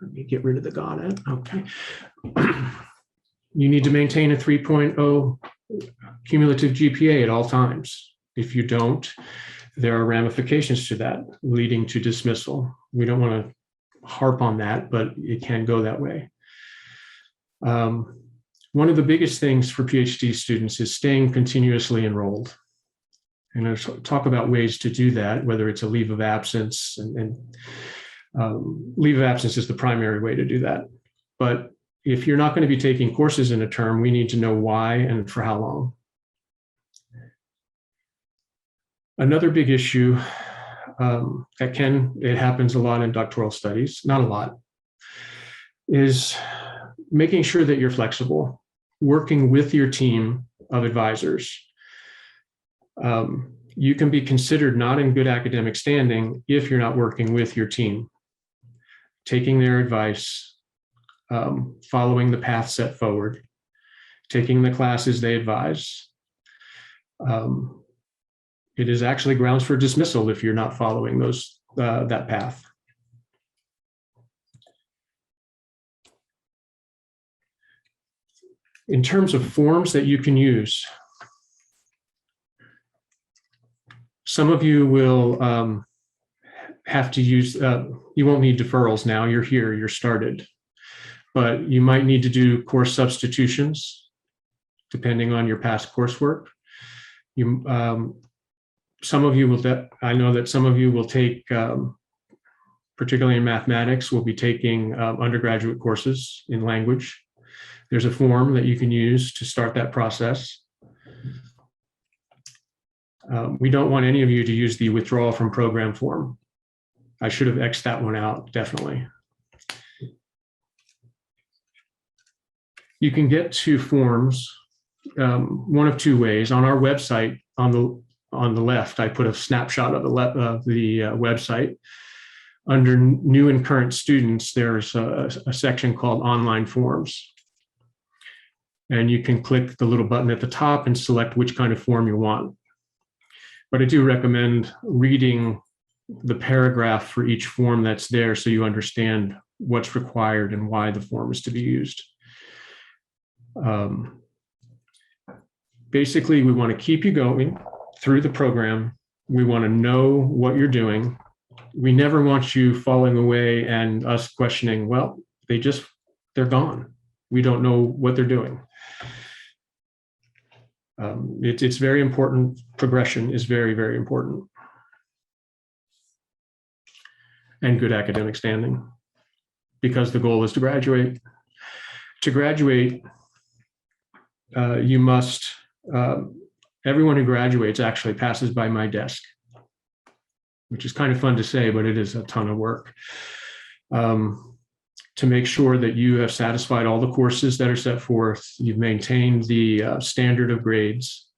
Let me get rid of the got it. Okay. You need to maintain a 3.0 cumulative GPA at all times. If you don't, there are ramifications to that leading to dismissal. We don't want to harp on that, but it can go that way. One of the biggest things for PhD students is staying continuously enrolled. And I'll talk about ways to do that, whether it's a leave of absence, and leave of absence is the primary way to do that. But if you're not going to be taking courses in a term, we need to know why and for how long. Another big issue it happens a lot in doctoral studies, not a lot, is making sure that you're flexible, working with your team of advisors. You can be considered not in good academic standing if you're not working with your team, taking their advice, following the path set forward, taking the classes they advise. It is actually grounds for dismissal if you're not following that path. In terms of forms that you can use, some of you will have to use, you won't need deferrals now, you're here, you're started. But you might need to do course substitutions, depending on your past coursework. Some of you will, I know that some of you will take, particularly in mathematics, will be taking undergraduate courses in language. There's a form that you can use to start that process. We don't want any of you to use the withdrawal from program form. I should have X'd that one out, definitely. You can get to forms one of two ways. On our website, on the left, I put a snapshot of the website. Under new and current students, there's a section called online forms. And you can click the little button at the top and select which kind of form you want. But I do recommend reading the paragraph for each form that's there so you understand what's required and why the form is to be used. Basically, we want to keep you going through the program. We want to know what you're doing. We never want you falling away and us questioning, well, they're gone. We don't know what they're doing. It's very important. Progression is very, very important. And good academic standing, because the goal is to graduate. To graduate, you must, everyone who graduates actually passes by my desk, which is kind of fun to say, but it is a ton of work. To make sure that you have satisfied all the courses that are set forth, you've maintained the standard of grades,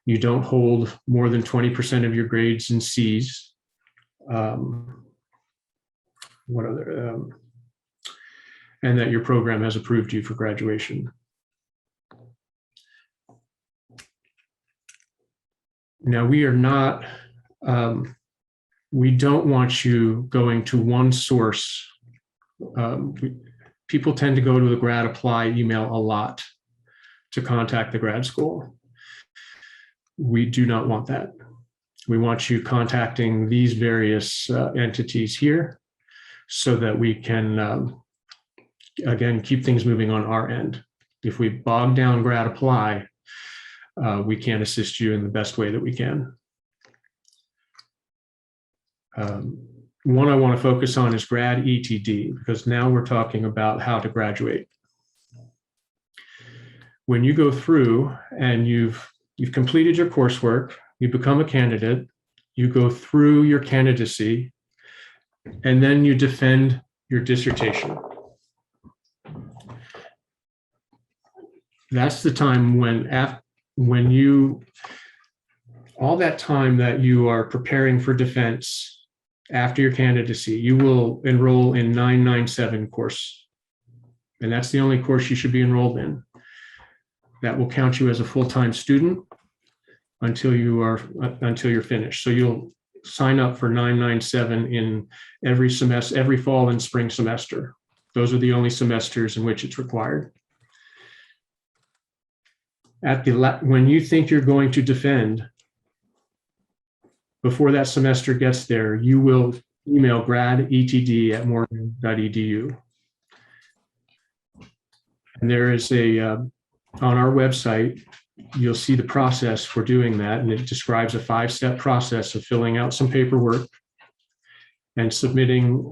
you don't hold more than 20% of your grades in C's. And that your program has approved you for graduation. Now, we are not, we don't want you going to one source. People tend to go to the grad apply email a lot to contact the grad school. We do not want that. We want you contacting these various entities here so that we can, again, keep things moving on our end. If we bog down grad apply, we can't assist you in the best way that we can. One I want to focus on is grad ETD, because now we're talking about how to graduate. When you go through and you've completed your coursework, you become a candidate, you go through your candidacy, and then you defend your dissertation. That's the time when you, all that time that you are preparing for defense after your candidacy, you will enroll in 997 course. And that's the only course you should be enrolled in. That will count you as a full-time student until you're finished. So you'll sign up for 997 in every semester, every fall and spring semester. Those are the only semesters in which it's required. When you think you're going to defend, before that semester gets there, you will email gradetd@morgan.edu. And there is on our website, you'll see the process for doing that. And it describes a 5-step process of filling out some paperwork and submitting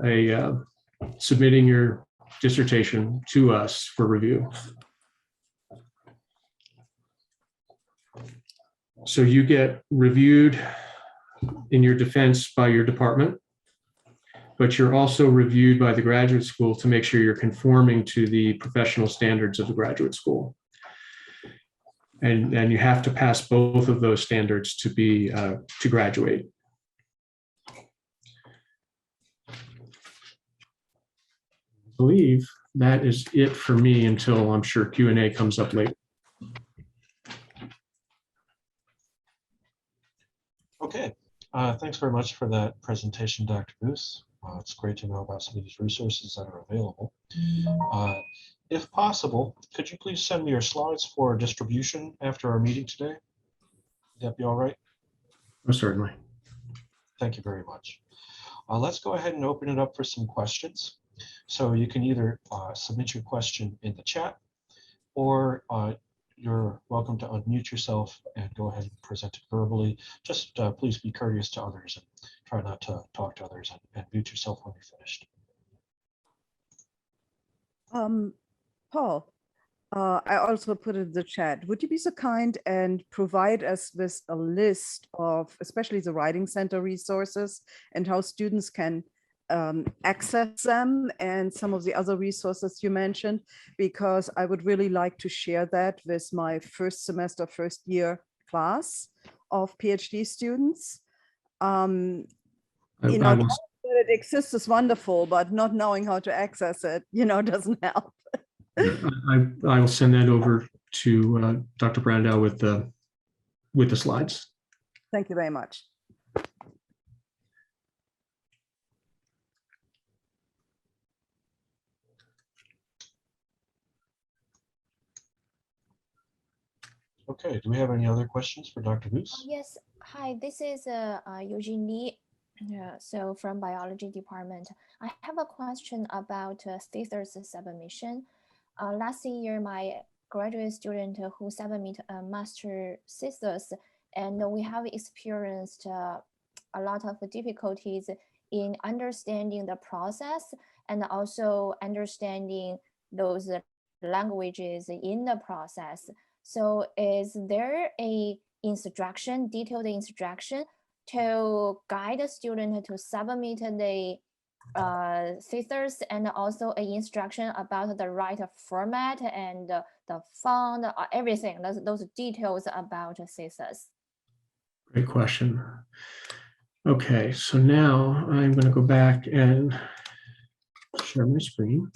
your dissertation to us for review. So you get reviewed in your defense by your department, but you're also reviewed by the graduate school to make sure you're conforming to the professional standards of the graduate school. And you have to pass both of those standards to graduate. I believe that is it for me until I'm sure Q&A comes up later. Okay, thanks very much for that presentation, Dr. Booth. It's great to know about some of these resources that are available. If possible, could you please send me your slides for distribution after our meeting today? Would that be all right? Oh, certainly. Thank you very much. Let's go ahead and open it up for some questions. So you can either submit your question in the chat, or you're welcome to unmute yourself and go ahead and present it verbally. Just please be courteous to others and try not to talk to others, and mute yourself when you're finished. Paul, I also put in the chat. Would you be so kind and provide us with a list of especially the Writing Center resources and how students can access them, and some of the other resources you mentioned, because I would really like to share that with my first year class of PhD students. Knowing that it exists is wonderful, but not knowing how to access it, doesn't help. I will send that over to Dr. Brandau with the slides. Thank you very much. Okay, do we have any other questions for Dr. Booth? Yes, hi, this is Eugene Lee, so from biology department. I have a question about thesis submission. Last year, my graduate student who submitted a master thesis, and we have experienced a lot of difficulties in understanding the process and also understanding those languages in the process. So is there a detailed instruction to guide the student to submit the thesis, and also an instruction about the right format and the font, everything, those details about thesis? Great question. Okay, so now I'm going to go back and share my screen.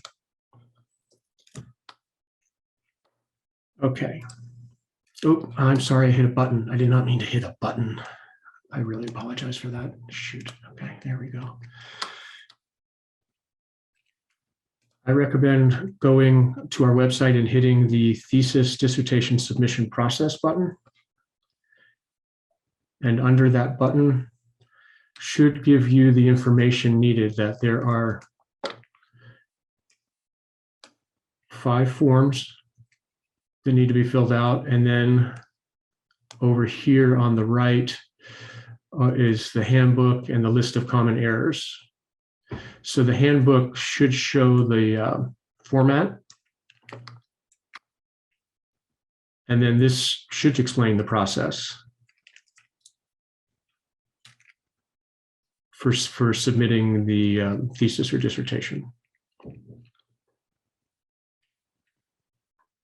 Okay. Oh, I'm sorry, I hit a button. I did not mean to hit a button. I really apologize for that. Shoot. Okay, there we go. I recommend going to our website and hitting the thesis dissertation submission process button. And under that button should give you the information needed, that there are 5 forms that need to be filled out. And then over here on the right is the handbook and the list of common errors. So the handbook should show the format. And then this should explain the process for submitting the thesis or dissertation.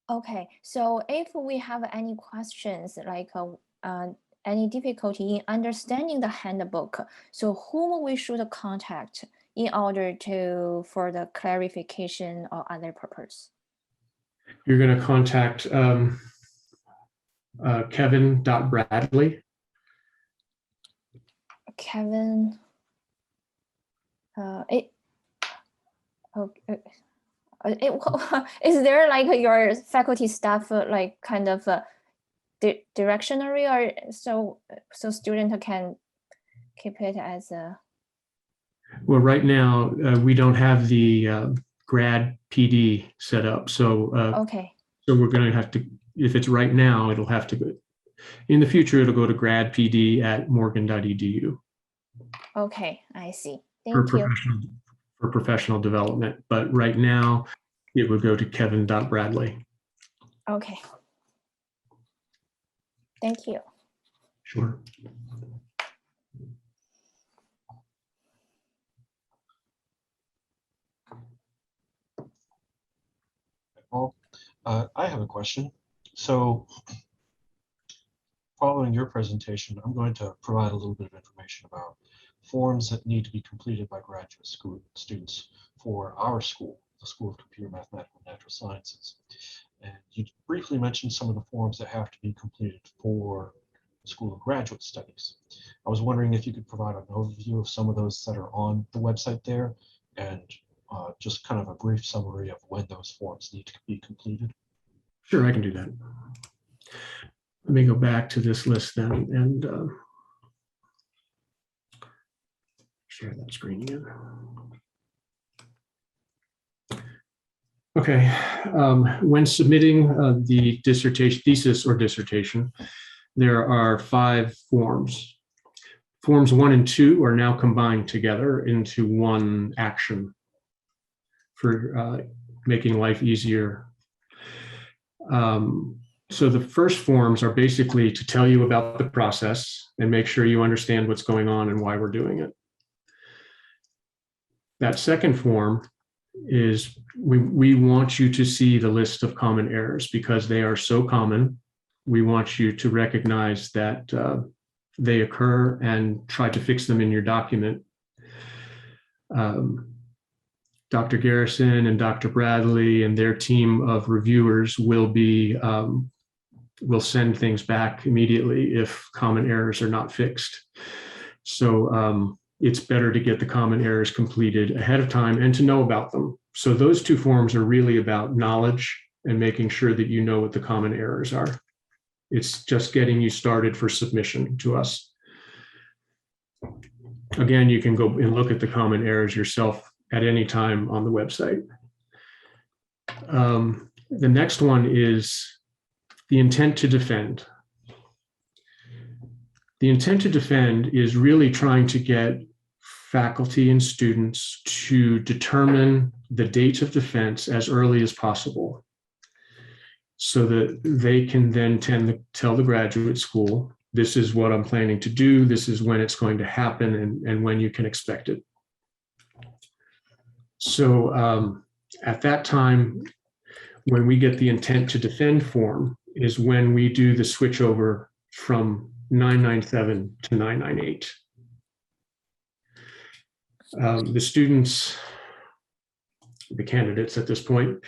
Okay, so if we have any questions, like any difficulty in understanding the handbook, so whom we should contact in order for the clarification or other purpose? You're going to contact Kevin.Bradley Kevin. Is there like your faculty staff like kind of directionary, or so student can keep it as a? Well, right now, we don't have the grad PD set up. So, Okay. so we're going to have to, if it's right now, it'll have to go, in the future, it'll go to gradpd@morgan.edu. Okay, I see. For Thank you. professional development. But right now, it would go to kevin.bradley. Okay. Thank you. Sure. Well, I have a question. So following your presentation, I'm going to provide a little bit of information about forms that need to be completed by graduate school students for our school, the School of Computer, Mathematical, and Natural Sciences. And you briefly mentioned some of the forms that have to be completed for the School of Graduate Studies. I was wondering if you could provide an overview of some of those that are on the website there, and just kind of a brief summary of when those forms need to be completed. Sure, I can do that. Let me go back to this list then and share that screen again. Okay, when submitting the dissertation, thesis or dissertation, there are 5 forms. Forms 1 and 2 are now combined together into one action for making life easier. So the first forms are basically to tell you about the process and make sure you understand what's going on and why we're doing it. That second form is we want you to see the list of common errors because they are so common. We want you to recognize that they occur and try to fix them in your document. Dr. Garrison and Dr. Bradley and their team of reviewers will send things back immediately if common errors are not fixed. So it's better to get the common errors completed ahead of time and to know about them. So those 2 forms are really about knowledge and making sure that you know what the common errors are. It's just getting you started for submission to us. Again, you can go and look at the common errors yourself at any time on the website. The next one is the intent to defend. The intent to defend is really trying to get faculty and students to determine the dates of defense as early as possible so that they can then tell the graduate school, this is what I'm planning to do, this is when it's going to happen, and when you can expect it. So at that time, when we get the intent to defend form is when we do the switch over from 997 to 998. The students, the candidates at this point,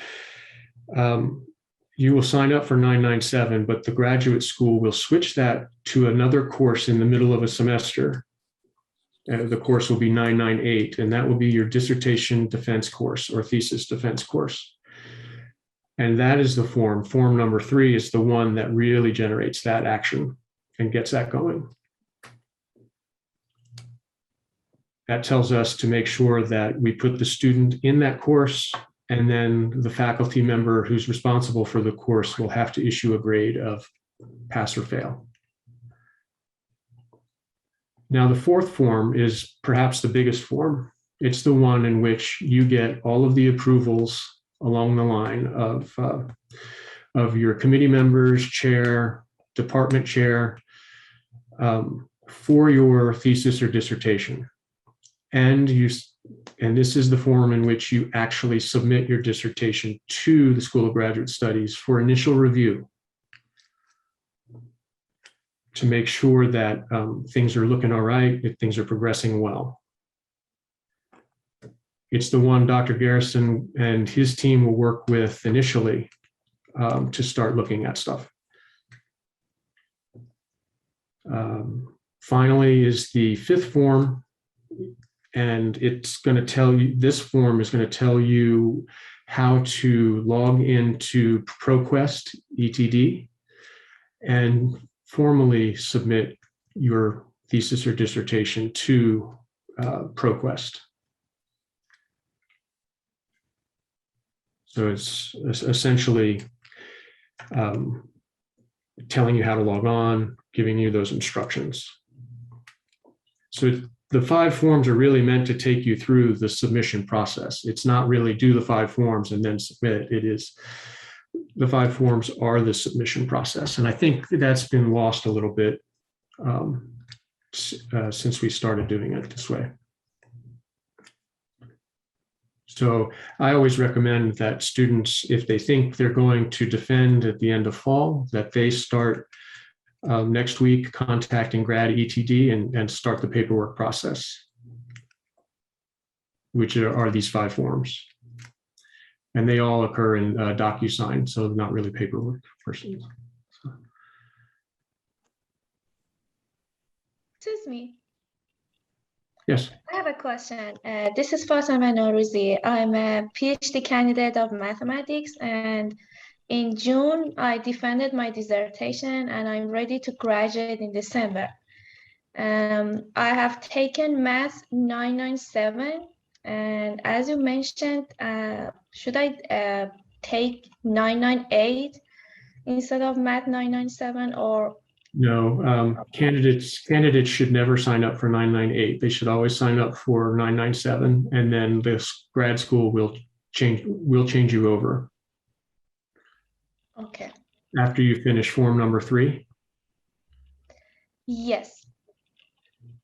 you will sign up for 997, but the graduate school will switch that to another course in the middle of a semester. The course will be 998, and that will be your dissertation defense course or thesis defense course. And that is the form. Form number 3 is the one that really generates that action and gets that going. That tells us to make sure that we put the student in that course, and then the faculty member who's responsible for the course will have to issue a grade of pass or fail. Now, the 4th form is perhaps the biggest form. It's the one in which you get all of the approvals along the line of your committee members, chair, department chair, for your thesis or dissertation. And this is the form in which you actually submit your dissertation to the School of Graduate Studies for initial review to make sure that things are looking all right, that things are progressing well. It's the one Dr. Garrison and his team will work with initially to start looking at stuff. finally is the fifth form, and it's going to tell you, this form is going to tell you how to log into ProQuest ETD and formally submit your thesis or dissertation to ProQuest. So it's essentially telling you how to log on, giving you those instructions. So the 5 forms are really meant to take you through the submission process. It's not really do the 5 forms and then submit. It is, the 5 forms are the submission process. And I think that's been lost a little bit since we started doing it this way. So I always recommend that students, if they think they're going to defend at the end of fall, that they start next week contacting Grad ETD and start the paperwork process, which are these 5 forms. And they all occur in DocuSign, so not really paperwork personally. So. Excuse me. Yes. I have a question. This is Fatima Norouzi. I'm a PhD candidate of mathematics, and in June, I defended my dissertation, and I'm ready to graduate in December. I have taken Math 997, and as you mentioned, should I take 998 instead of Math 997, or? No, candidates should never sign up for 998. They should always sign up for 997, and then this grad school will change you over. Okay. After you finish form number 3. Yes.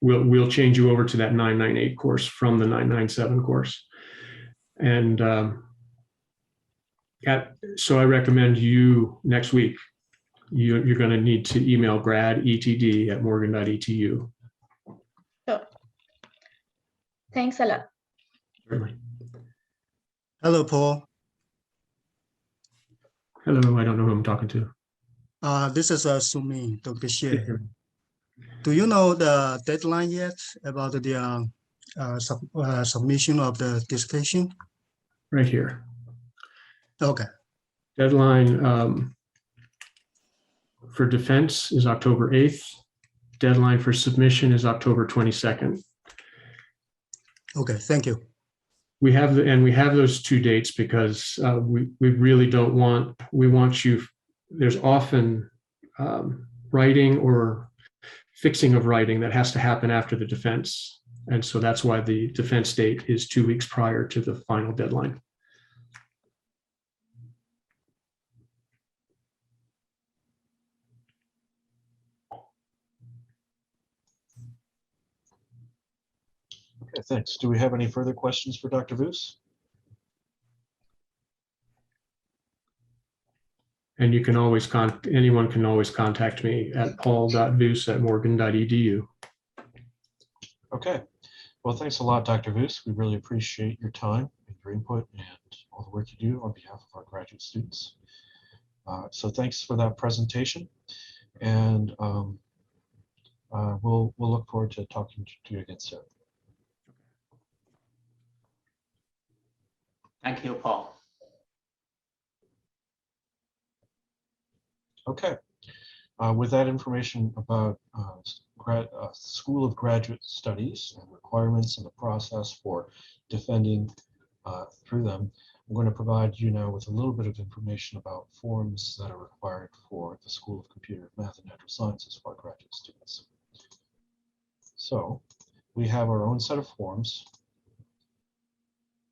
We'll change you over to that 998 course from the 997 course. And so I recommend you next week, you're going to need to email grad.etd@morgan.edu. Sure. Thanks a lot. Certainly. Hello, Paul. Hello, I don't know who I'm talking to. This is Sumi, Dr. Xie. Do you know the deadline yet about the submission of the dissertation? Right here. Okay. Deadline for defense is October 8th. Deadline for submission is October 22nd. Okay, thank you. We have those 2 dates because we really don't want, we want you, there's often writing or fixing of writing that has to happen after the defense. And so that's why the defense date is 2 weeks prior to the final deadline. Okay, thanks. Do we have any further questions for Dr. Voos? And you can always anyone can always contact me at paul.voos@morgan.edu. Okay. Well, thanks a lot, Dr. Voos. We really appreciate your time and your input and all the work you do on behalf of our graduate students. So thanks for that presentation. And we'll look forward to talking to you again soon. Thank you, Paul. Okay. With that information about School of Graduate Studies and requirements and the process for defending through them, I'm going to provide you now with a little bit of information about forms that are required for the School of Computer, Math, and Natural Sciences for our graduate students. So we have our own set of forms,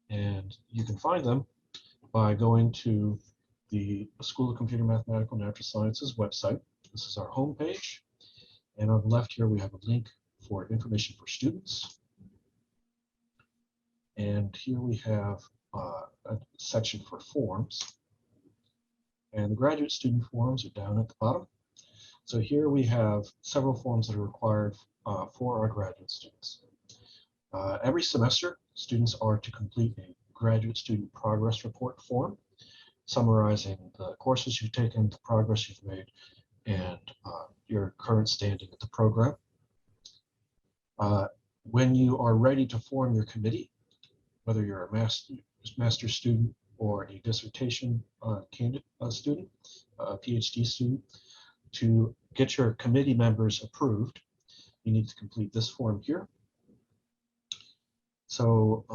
and you can find them by going to the School of Computer, Mathematical, and Natural Sciences website. This is our home page. And on the left here, we have a link for information for students. And here we have a section for forms. And the graduate student forms are down at the bottom. So here we have several forms that are required for our graduate students. Every semester, students are to complete a graduate student progress report form, summarizing the courses you've taken, the progress you've made, and your current standing at the program. When you are ready to form your committee, whether you're a master student or a dissertation candidate student, a PhD student, to get your committee members approved, you need to complete this form here. So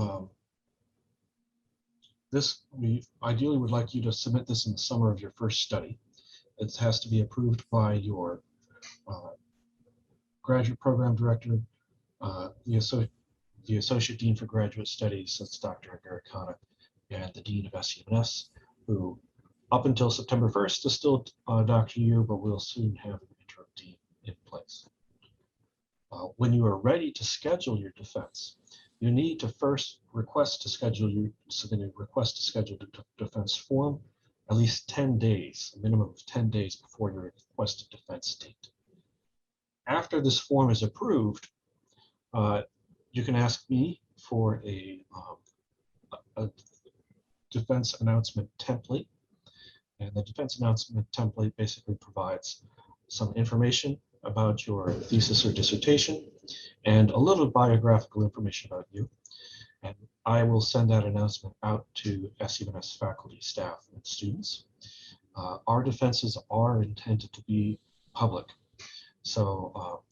we ideally would like you to submit this in the summer of your first study. It has to be approved by your graduate program director, the Associate Dean for Graduate Studies, that's Dr. Americana, and the Dean of SCMNS, who up until September 1st is still Dr. Yu, but we'll soon have an interim dean in place. When you are ready to schedule your defense, you need to first submit a request to schedule the defense form at least 10 days, a minimum of 10 days before your requested defense date. After this form is approved, you can ask me for a defense announcement template. And the defense announcement template basically provides some information about your thesis or dissertation and a little biographical information about you. And I will send that announcement out to SCMNS faculty, staff, and students. Our defenses are intended to be public. So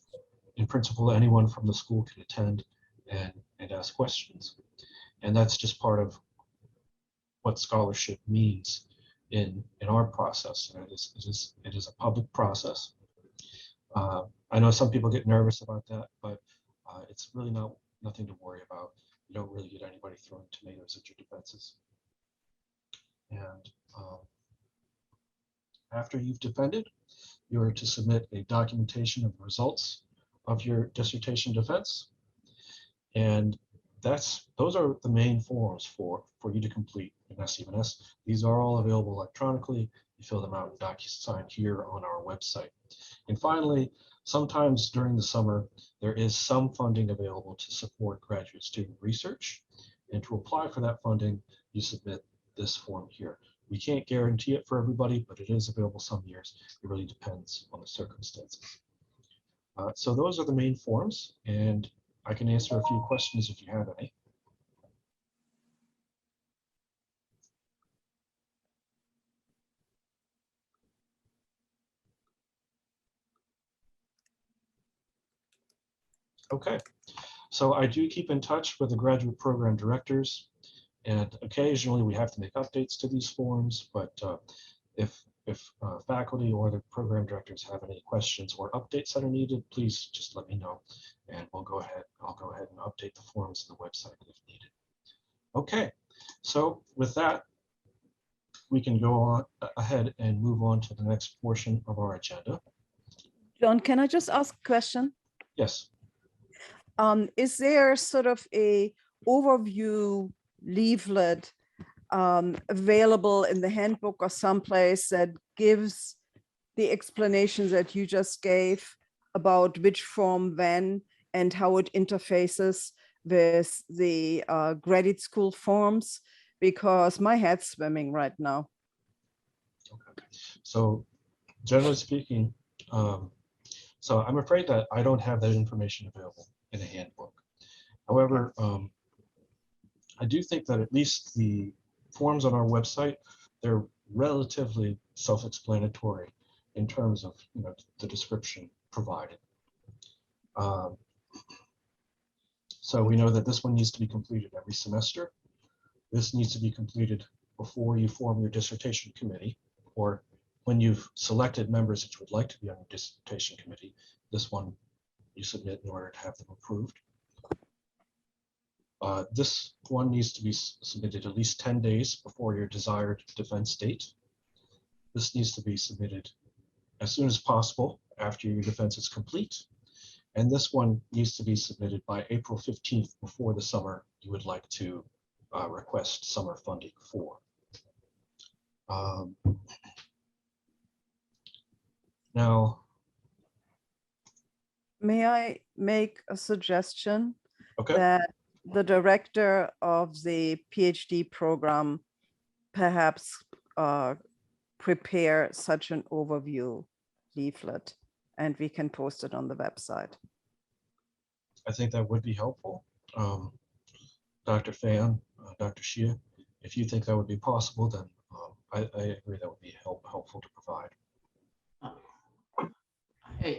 in principle, anyone from the school can attend and ask questions. And that's just part of what scholarship means in our process. And it is a public process. I know some people get nervous about that, but it's really nothing to worry about. You don't really get anybody throwing tomatoes at your defenses. And after you've defended, you are to submit a documentation of the results of your dissertation defense. And those are the main forms for you to complete in SCMNS. These are all available electronically. You fill them out in DocuSign here on our website. And finally, sometimes during the summer, there is some funding available to support graduate student research. And to apply for that funding, you submit this form here. We can't guarantee it for everybody, but it is available some years. It really depends on the circumstances. So those are the main forms, and I can answer a few questions if you have any. Okay, so I do keep in touch with the graduate program directors, and occasionally we have to make updates to these forms, but if faculty or the program directors have any questions or updates that are needed, please just let me know, and I'll go ahead and update the forms on the website if needed. Okay, so with that, we can go on ahead and move on to the next portion of our agenda. John, can I just ask a question? Yes. Is there sort of a overview leaflet available in the handbook or someplace that gives the explanations that you just gave about which form when and how it interfaces with the graduate school forms? Because my head's swimming right now. Okay. So generally speaking, so I'm afraid that I don't have that information available in a handbook. However, I do think that at least the forms on our website, they're relatively self-explanatory in terms of the description provided. So we know that this one needs to be completed every semester. This needs to be completed before you form your dissertation committee, or when you've selected members that you would like to be on your dissertation committee. This one you submit in order to have them approved. This one needs to be submitted at least 10 days before your desired defense date. This needs to be submitted as soon as possible after your defense is complete. And this one needs to be submitted by April 15th before the summer you would like to request summer funding for. Now, may I make a suggestion? Okay. That the director of the PhD program perhaps prepare such an overview leaflet, and we can post it on the website. I think that would be helpful. Dr. Fan, Dr. Shia, if you think that would be possible, then I agree that would be helpful to provide.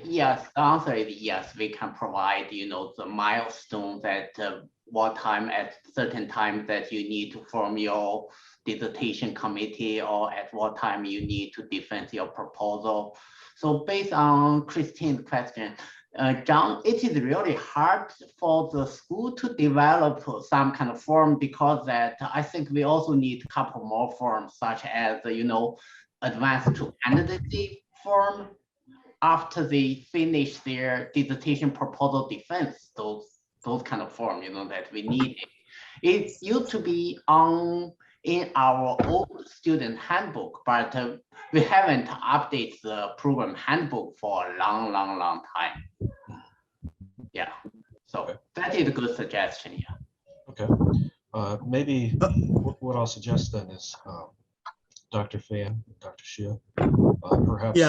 Yes, the answer is yes. We can provide, the milestones at what time, at certain time that you need to form your dissertation committee, or at what time you need to defend your proposal. So based on Christine's question, John, it is really hard for the school to develop some kind of form, because that I think we also need a couple more forms, such as, advanced to candidacy form after they finish their dissertation proposal defense, those kind of form, that we need. It used to be in our old student handbook, but we haven't updated the program handbook for a long time. Yeah, so that is a good suggestion. Yeah. Okay. Maybe what I'll suggest then is Dr. Fan, Dr. Shia, perhaps.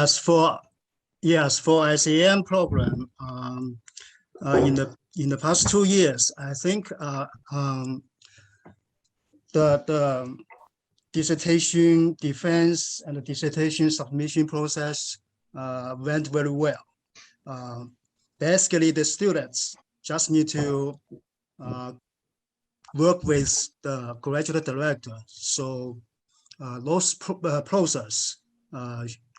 Yes, for SCM program, in the past 2 years, I think the dissertation defense and the dissertation submission process went very well. Basically, the students just need to work with the graduate director, so those process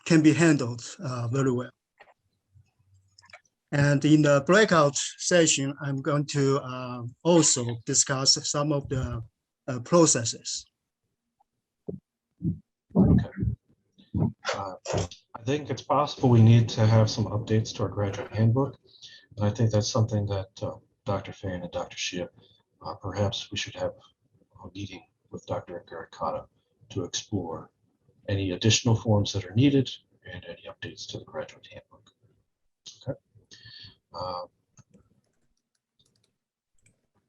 can be handled very well. And in the breakout session, I'm going to also discuss some of the processes. Okay. I think it's possible we need to have some updates to our graduate handbook. And I think that's something that Dr. Fan and Dr. Shia, perhaps we should have a meeting with Dr. Garikata to explore any additional forms that are needed and any updates to the graduate handbook. Okay.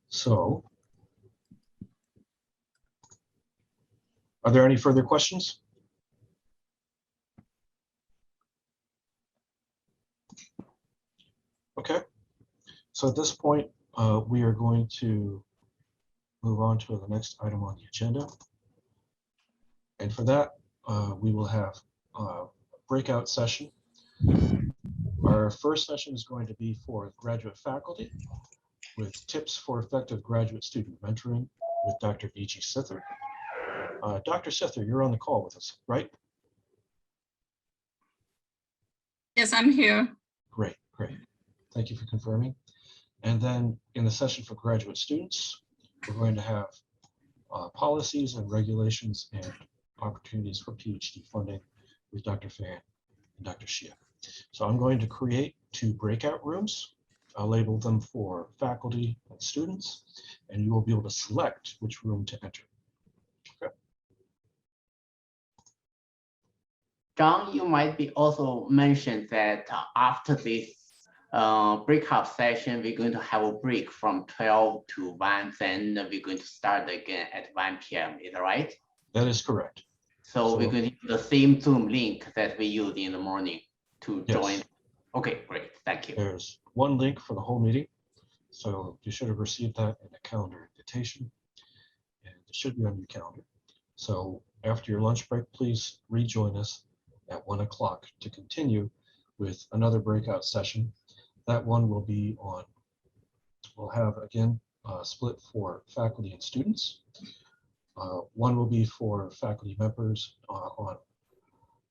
So, are there any further questions? Okay. So at this point, we are going to move on to the next item on the agenda. And for that, we will have a breakout session. Our first session is going to be for graduate faculty with tips for effective graduate student mentoring with Dr. V.G. Sither. Dr. Sither, you're on the call with us, right? Yes, I'm here. Great. Thank you for confirming. And then in the session for graduate students, we're going to have policies and regulations and opportunities for PhD funding with Dr. Fan and Dr. Shia. So I'm going to create 2 breakout rooms. I'll label them for faculty and students, and you will be able to select which room to enter. Okay. John, you might be also mentioned that after this breakout session, we're going to have a break from 12 to 1, then we're going to start again at 1 p.m. Is that right? That is correct. So we're going to use the same Zoom link that we used in the morning to join. Okay, great. Thank you. There's one link for the whole meeting. So you should have received that in a calendar invitation, and it should be on your calendar. So after your lunch break, please rejoin us at 1 o'clock to continue with another breakout session. That one will be on, we'll have again split for faculty and students. One will be for faculty members on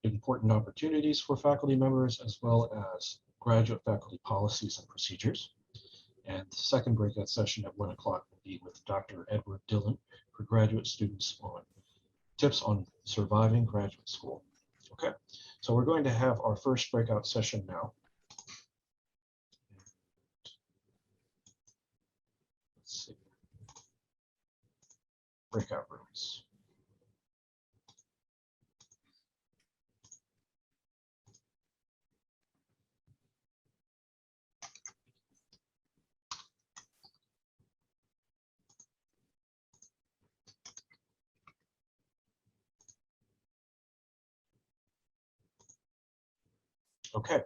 important opportunities for faculty members, as well as graduate faculty policies and procedures. And the second breakout session at 1 o'clock will be with Dr. Edward Dillon for graduate students on tips on surviving graduate school. Okay, so we're going to have our first breakout session now. Let's see. Breakout rooms. Okay,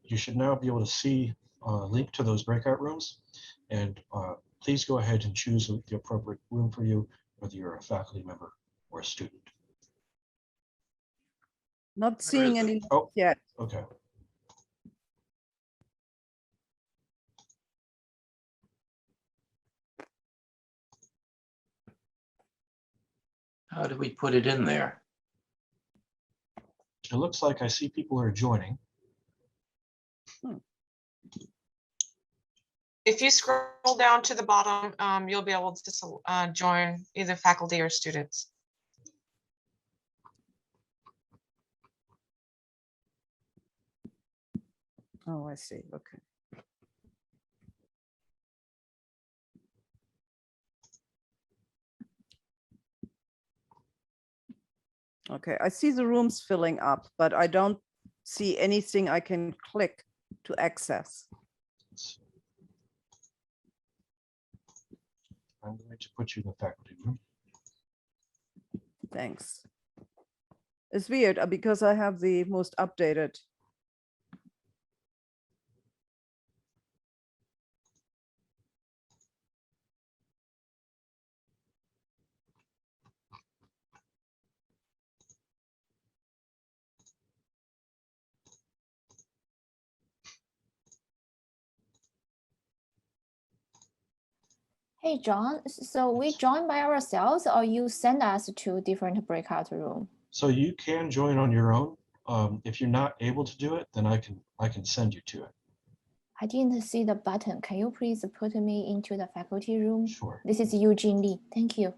you should now be able to see link to those breakout rooms. And please go ahead and choose the appropriate room for you, whether you're a faculty member or a student. Not seeing any Oh, yet. okay. How do we put it in there? It looks like I see people are joining. If you scroll down to the bottom, you'll be able to join either faculty or students. Oh, I see. Okay. Okay, I see the rooms filling up, but I don't see anything I can click to access. I'm going to put you in the faculty room. Thanks. It's weird because I have the most updated. Hey, John, so we join by ourselves or you send us to different breakout room? So you can join on your own. If you're not able to do it, then I can send you to it. I didn't see the button. Can you please put me into the faculty room? Sure. This is Eugene Lee. Thank you.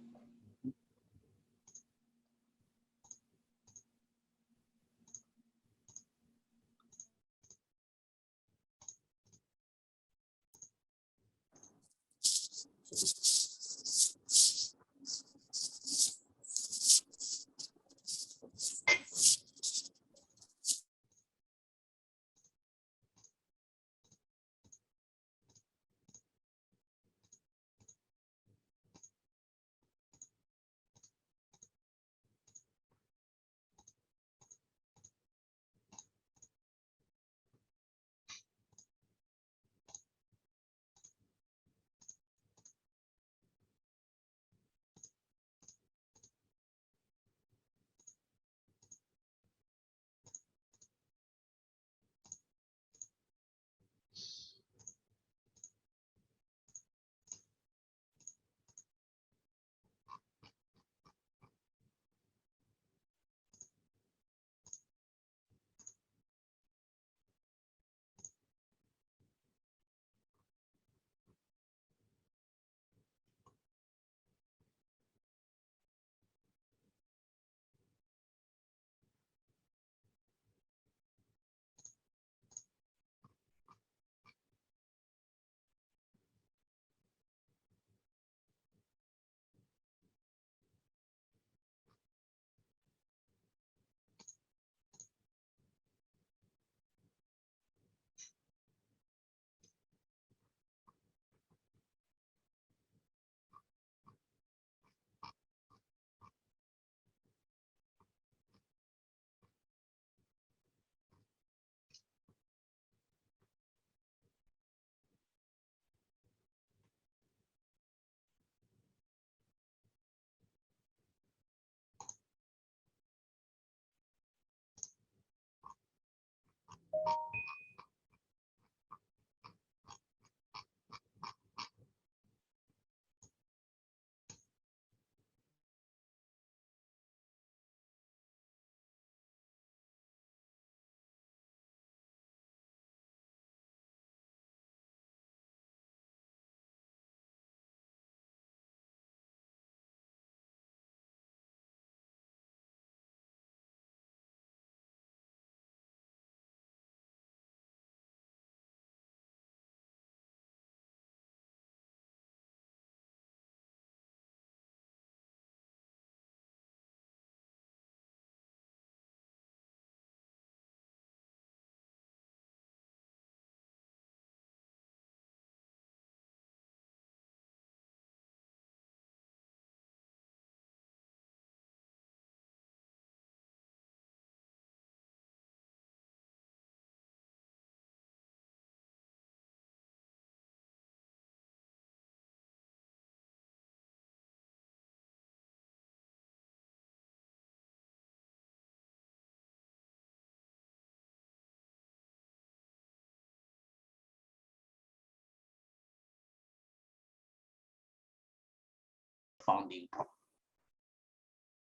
funding program.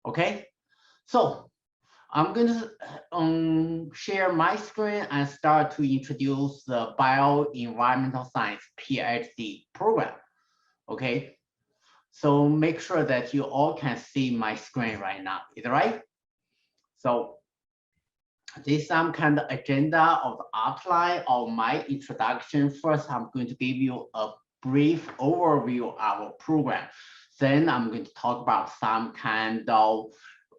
Okay, so I'm going to share my screen and start to introduce the Bioenvironmental Science PhD program. Okay, so make sure that you all can see my screen right now. Is that right? So this is some kind of agenda of the outline of my introduction. First, I'm going to give you a brief overview of our program. Then I'm going to talk about some kind of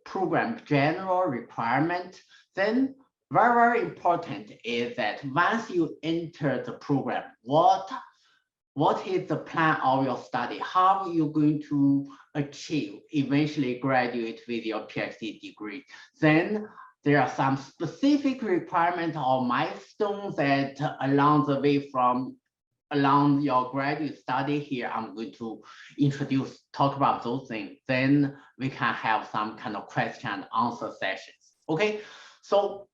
program general requirement. Then very, very important is that once you enter the program, what is the plan of your study? How are you going to achieve, eventually graduate with your PhD degree? Then there are some specific requirements or milestones that along the way along your graduate study here, I'm going to talk about those things. Then we can have some kind of question and answer sessions. Okay, so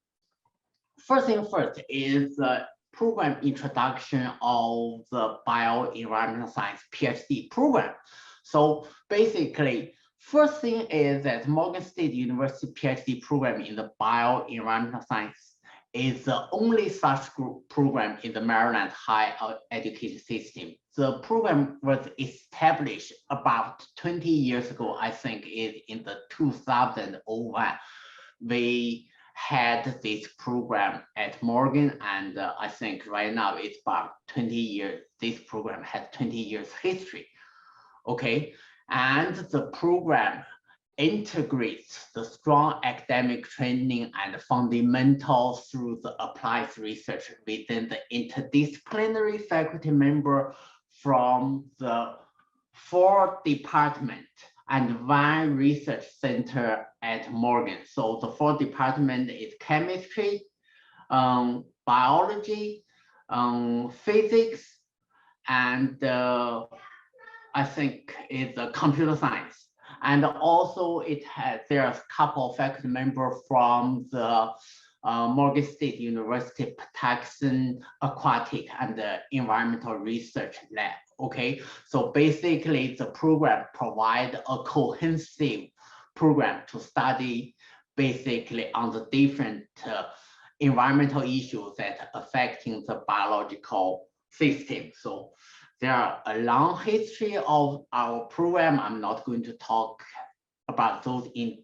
first thing first is the program introduction of the Bioenvironmental Science PhD program. So basically, first thing is that Morgan State University PhD program in the Bioenvironmental Science is the only such group program in the Maryland higher education system. The program was established about 20 years ago, I think is in the 2001. We had this program at Morgan, and I think right now it's about 20 years. This program has 20 years history. Okay, and the program integrates the strong academic training and fundamentals through the applied research within the interdisciplinary faculty member from the 4 departments and 1 research center at Morgan. So the 4 departments is chemistry, biology, physics, and I think it's computer science. And also there are a couple of faculty members from the Morgan State University Patuxent Aquatic and Environmental Research Lab. Okay, so basically the program provides a cohesive program to study basically on the different environmental issues that are affecting the biological system. So there are a long history of our program. I'm not going to talk about those in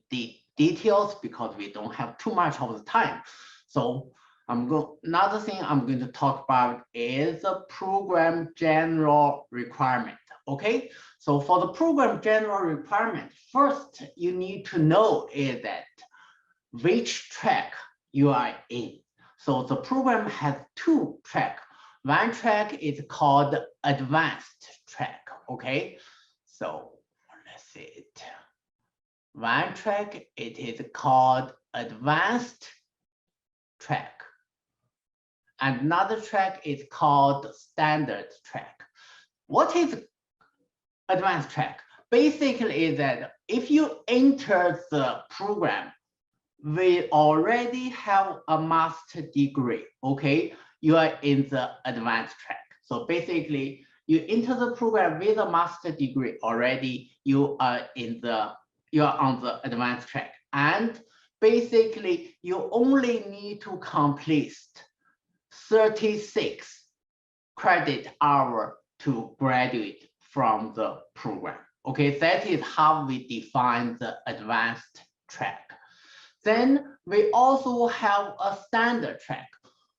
details because we don't have too much of the time. So another thing I'm going to talk about is the program general requirement. Okay, so for the program general requirement, first you need to know is that which track you are in. So the program has 2 tracks. One track is called advanced track. Okay, so let's see it. One track, it is called advanced track. And another track is called standard track. What is advanced track? Basically is that if you enter the program, we already have a master degree, okay? You are in the advanced track. So basically, you enter the program with a master degree already, you are on the advanced track. And basically, you only need to complete 36 credit hours to graduate from the program. Okay, that is how we define the advanced track. Then we also have a standard track.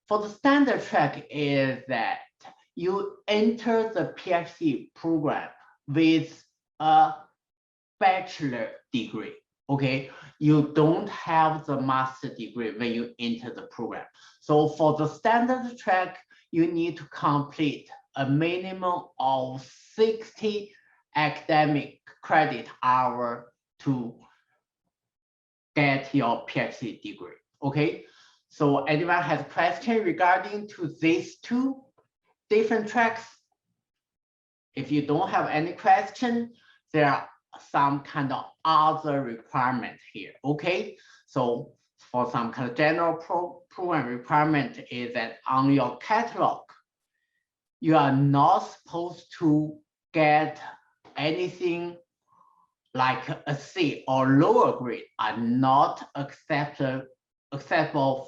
For the standard track is that you enter the PhD program with a bachelor degree. Okay, you don't have the master degree when you enter the program. So for the standard track, you need to complete a minimum of 60 academic credit hours to get your PhD degree. Okay, so anyone has a question regarding to these 2 different tracks? If you don't have any question, there are some kind of other requirement here. Okay, so for some kind of general program requirement is that on your catalog, you are not supposed to get anything like a C or lower grade are not acceptable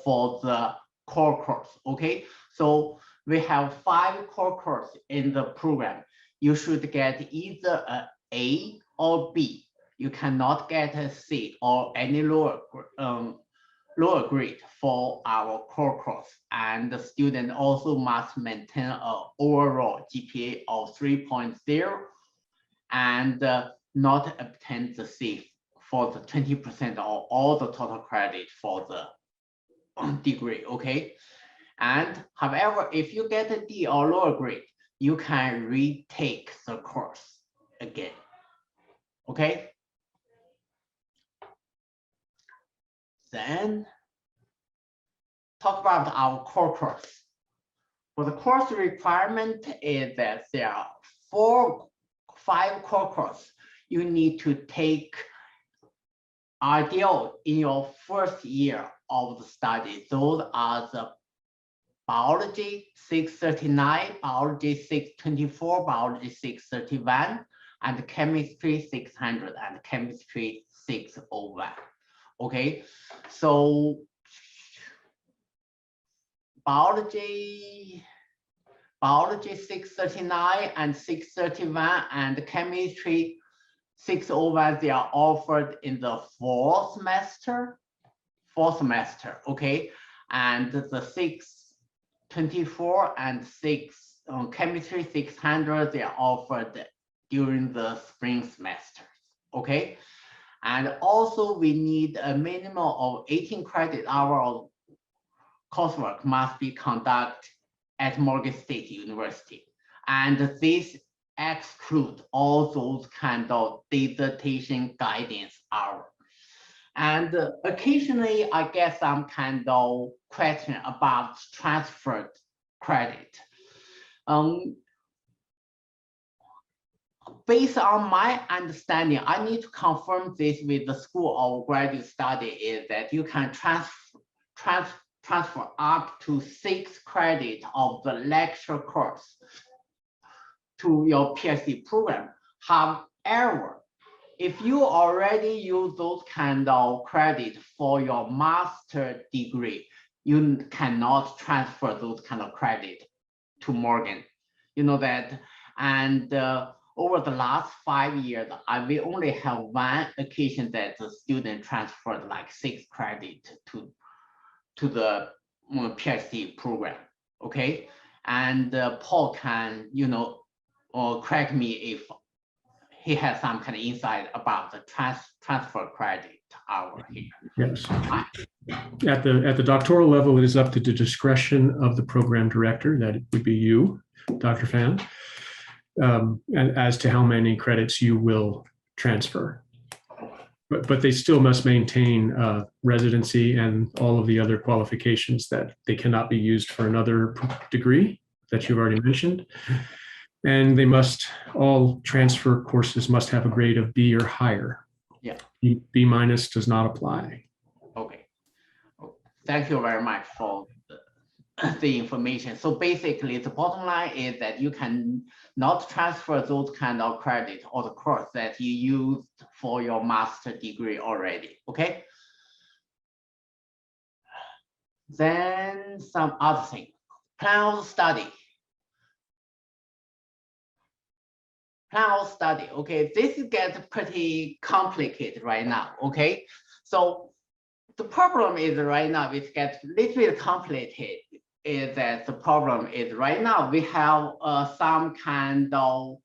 for the core course, okay? So we have 5 core courses in the program. You should get either A or B. You cannot get a C or any lower grade for our core course. And the student also must maintain an overall GPA of 3.0 and not obtain the C for the 20% of all the total credit for the degree, okay? And however, if you get a D or lower grade, you can retake the course again, okay? Then talk about our core course. For the course requirement is that there are 5 core courses you need to take ideal in your first year of the study. Those are the biology 639, biology 624, biology 631, and chemistry 600 and chemistry 601. Okay, so biology 639 and 631 and chemistry 601, they are offered in the fourth semester, okay? And the 624 and chemistry 600, they are offered during the spring semester, okay? And also we need a minimum of 18 credit hour of coursework must be conducted at Morgan State University. And this exclude all those kind of dissertation guidance hours. And occasionally I get some kind of question about transferred credit. Based on my understanding, I need to confirm this with the School of Graduate Study, is that you can transfer up to 6 credits of the lecture course to your PhD program. However, if you already use those kind of credit for your master degree, you cannot transfer those kind of credit to Morgan. You know that. And over the last 5 years, we only have one occasion that the student transferred like 6 credit to the PhD program. Okay, and Paul can, you know, or correct me if he has some kind of insight about the transfer credit hour here. Yes. At the doctoral level, it is up to the discretion of the program director, that would be you, Dr. Fan, and as to how many credits you will transfer. But they still must maintain residency and all of the other qualifications, that they cannot be used for another degree that you've already mentioned. And they must, all transfer courses must have a grade of B or higher. Yeah. B minus does not apply. Okay. Thank you very much for the information. So basically, the bottom line is that you can not transfer those kind of credit or the course that you used for your master degree already. Okay. Then some other thing. Plan of study. Plan of study. Okay, this gets pretty complicated right now. Okay, so the problem is right now it gets a little bit complicated. Is that the problem is right now we have some kind of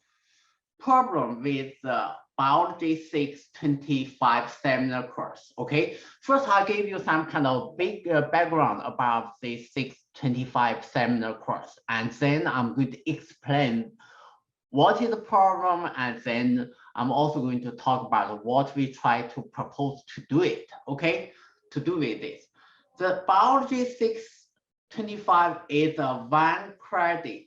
problem with the biology 625 seminar course. Okay, first I'll give you some kind of big background about the 625 seminar course, and then I'm going to explain what is the problem, and then I'm also going to talk about what we try to propose to do it, okay, to do with this. The biology 625 is a 1 credit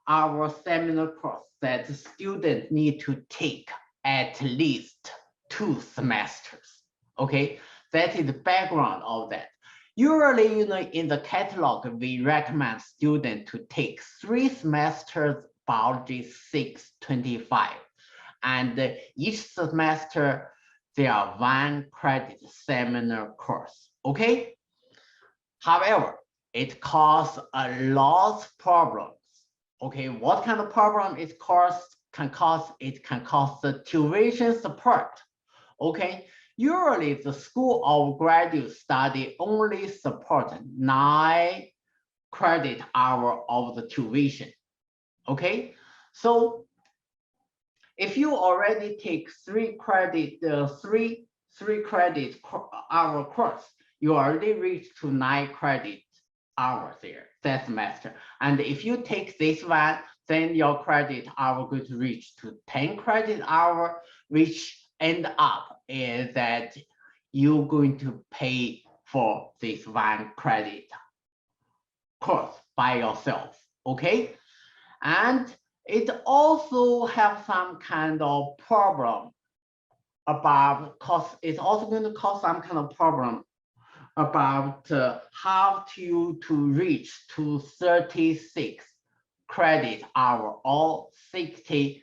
our seminar course that the students need to take at least 2 semesters, okay? That is the background of that. Usually, you know, in the catalog, we recommend students to take 3 semesters biology 625 And each semester, there are 1 credit seminar course, okay? However, it causes a lot of problems. Okay, what kind of problem it can cause? It can cause the tuition support. Okay, usually the School of Graduate Study only support 9 credit hour of the tuition. Okay, so if you already take 3 credit, three credit hour course, you already reached to 9 credit hours there that semester. And if you take this one, then your credit hour going to reach to 10 credit hour, which end up is that you're going to pay for this 1 credit course by yourself, okay? And it also have some kind of problem about cost. It's also going to cause some kind of problem about how to reach to 36 credit hour or 60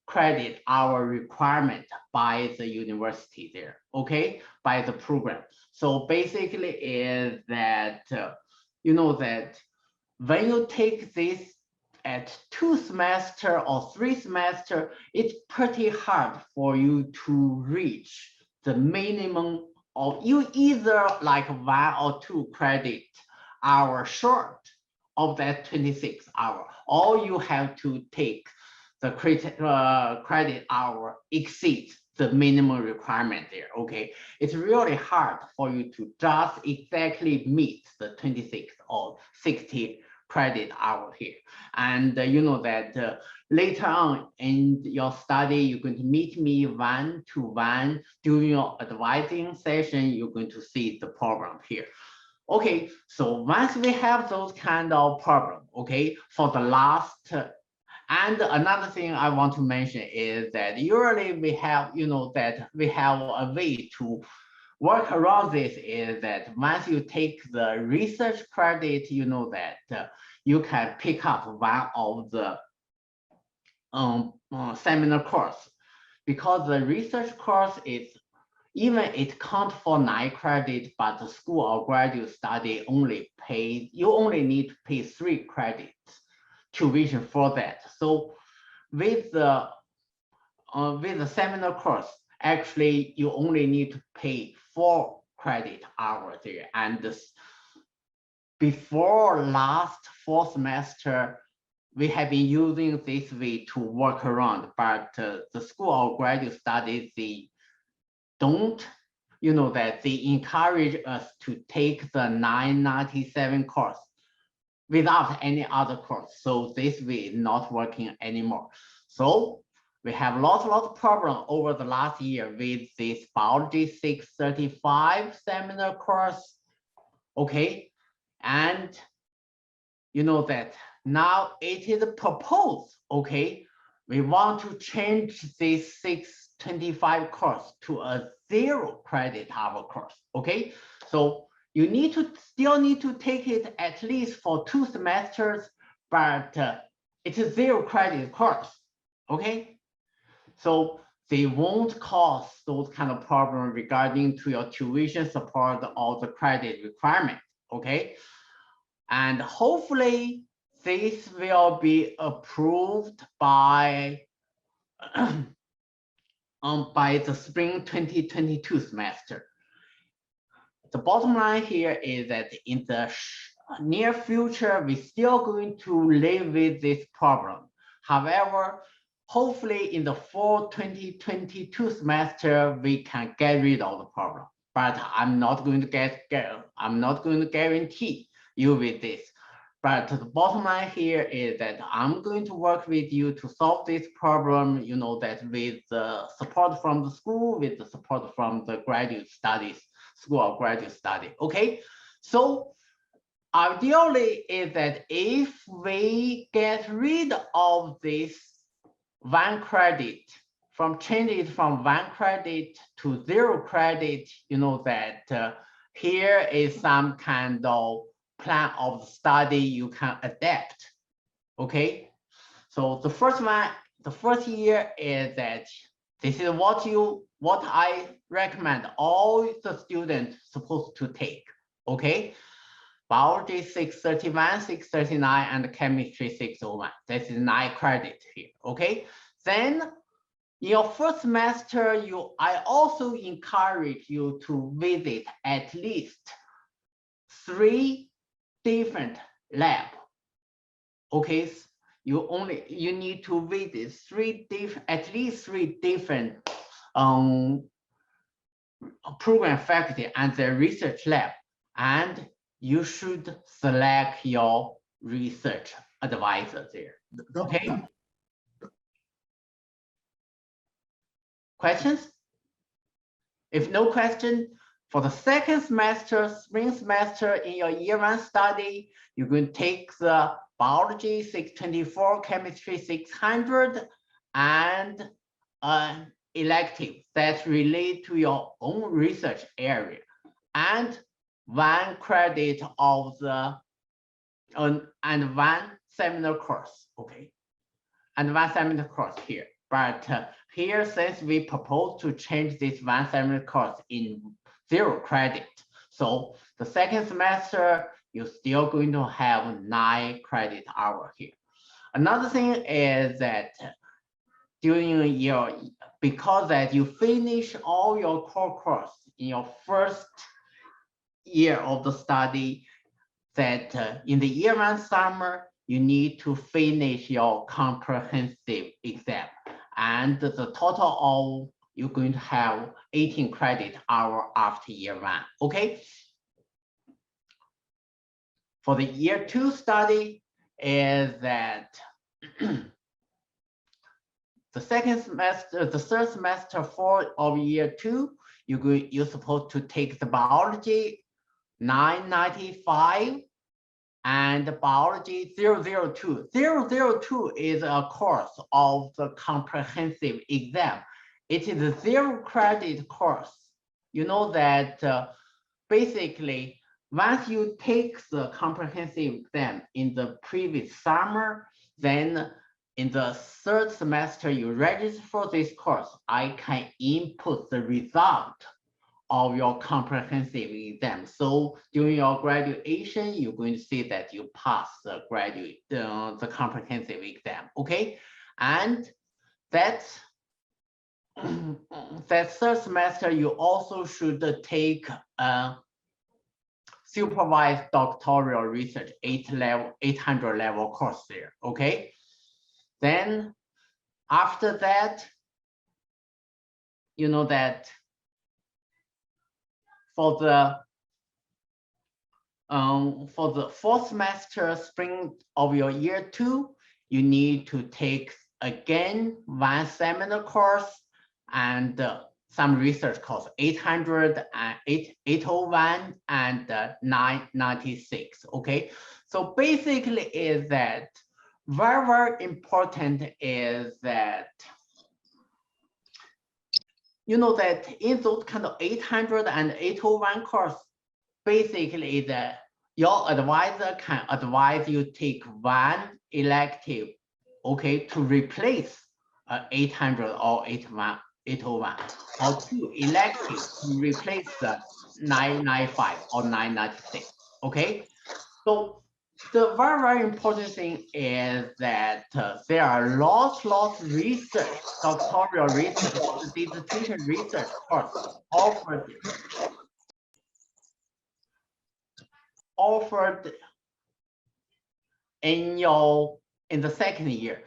credit hour requirement by the university there, okay, by the program. So basically is that, you know that when you take this at 2 semester or 3 semester, it's pretty hard for you to reach the minimum, or you either like 1 or 2 credit hour short of that 26 hour, or you have to take the credit hour exceeds the minimum requirement there, okay? It's really hard for you to just exactly meet the 26 or 60 credit hour here. And you know that later on in your study, you're going to meet me 1-to-1 during your advising session. You're going to see the program here. Okay, so once we have those kind of problem, okay, for the last, and another thing I want to mention is that usually we have, you know, that we have a way to work around this is that once you take the research credit, you know that you can pick up one of the seminar course, because the research course is, even it count for 9 credit, but the School of Graduate Study only pays, you only need to pay 3 credits tuition for that. So with the seminar course, actually you only need to pay 4 credit hours there. And this, before last 4th semester, we have been using this way to work around, but the School of Graduate Studies, they don't, you know, that they encourage us to take the 997 course without any other course. So this way is not working anymore. So we have lots of problem over the last year with this Biology 635 seminar course, okay? And you know that now it is proposed, okay? We want to change this 625 course to a 0 credit hour course, okay? So you need to still need to take it at least for 2 semesters, but it's a 0 credit course, okay? So they won't cause those kind of problems regarding to your tuition support or the credit requirement, okay? And hopefully this will be approved by the spring 2022 semester. The bottom line here is that in the near future, we're still going to live with this problem. However, hopefully in the fall 2022 semester, we can get rid of the problem. But I'm not going to guarantee you with this. But the bottom line here is that I'm going to work with you to solve this problem, you know, that with the support from the school, with the support from the graduate studies, School of Graduate Study, okay? So ideally is that if we get rid of this 1 credit, change it from 1 credit to 0 credit, you know, that here is some kind of plan of study you can adapt, okay? So the first one the first year is that this is what I recommend all the students supposed to take. Okay, biology 631, 639, and chemistry 601. This is 9 credits here. Okay, then in your first semester, I also encourage you to visit at least 3 different labs. Okay, you need to visit at least 3 different program faculty and the research lab, and you should select your research advisor there. Okay. Questions? If no question, for the second semester, spring semester in your year 1 study, you're going to take the biology 624, chemistry 600, and an elective that relate to your own research area, and 1 credit of the and 1 seminar course. Okay, and 1 seminar course here. But here, since we propose to change this 1 seminar course in 0 credit, so the second semester, you're still going to have 9 credit hours here. Another thing is that during because that you finish all your core course in your first year of the study, that in the year 1 summer, you need to finish your comprehensive exam. And the total of you're going to have 18 credit hours after year 1. Okay. For the year 2 study is that the second semester, the third semester of year 2, you're supposed to take the biology 995 and biology 002. 002 is a course of the comprehensive exam. It is a 0 credit course. You know that basically, once you take the comprehensive exam in the previous summer, then in the third semester you register for this course, I can input the result of your comprehensive exam. So during your graduation, you're going to see that you pass the the comprehensive exam. Okay, and that's that third semester, you also should take supervised doctoral research 800 level course there. Okay, then after that, you know that for the fourth semester, spring of your year 2, you need to take again 1 seminar course and some research course 800 and 801 and 996. Okay, so basically is that very important is that you know that in those kind of 800 and 801 course, basically your advisor can advise you take 1 elective, okay, to replace 800 or 801, or 2 electives to replace the 995 or 996. Okay, so the very important thing is that there are lots research, doctoral research, dissertation research course offered in the second year.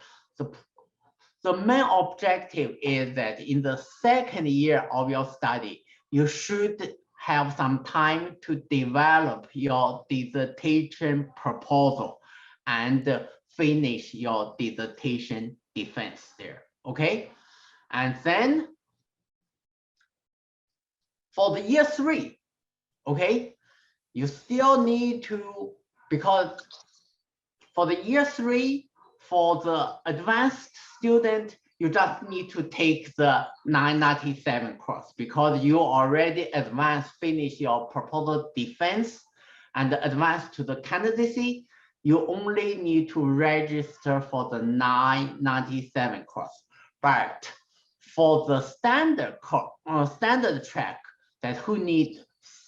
The main objective is that in the second year of your study, you should have some time to develop your dissertation proposal and finish your dissertation defense there. Okay, and then for the year 3, okay, you still need to, because for the year 3, for the advanced student, you just need to take the 997 course because you already advanced, finish your proposal defense and advance to the candidacy. you only need to register for the 997 course. But for the standard course, standard track that who need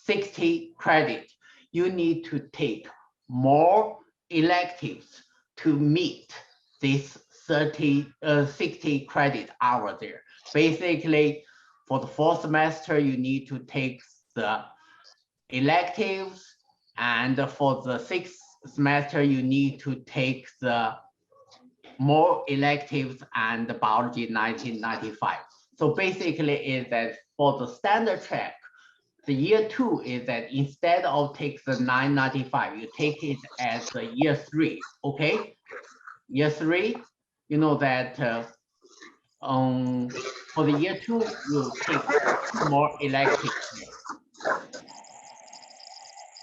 60 credit, you need to take more electives to meet this 60 credit hour there. Basically, for the fourth semester, you need to take the electives, and for the sixth semester, you need to take the more electives and the biology 1995. So basically is that for the standard track, the year 2 is that instead of take the 995, you take it as the year 3, okay? Year 3, you know that for the year 2, you take more electives.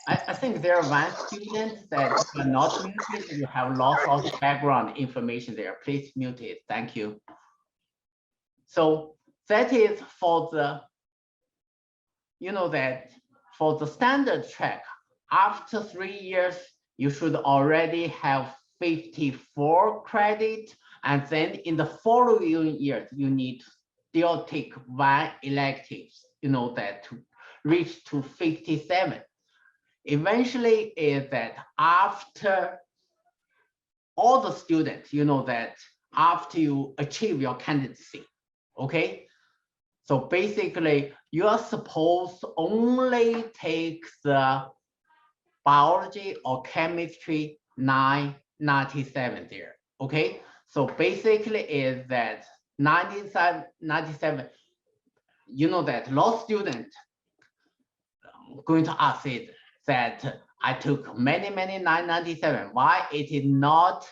I think there are one student that are not muted. You have lots of background information there. Please mute it. Thank you. So that is for the, you know that for the standard track, after 3 years, you should already have 54 credit. And then in the following years, you need to still take 1 elective, you know, that to reach to 57. Eventually is that after all the students, you know that after you achieve your candidacy, okay? So basically you are supposed to only take the biology or chemistry 997 there, okay? So basically is that 97, you know that law student going to ask it that I took many 997. Why it is not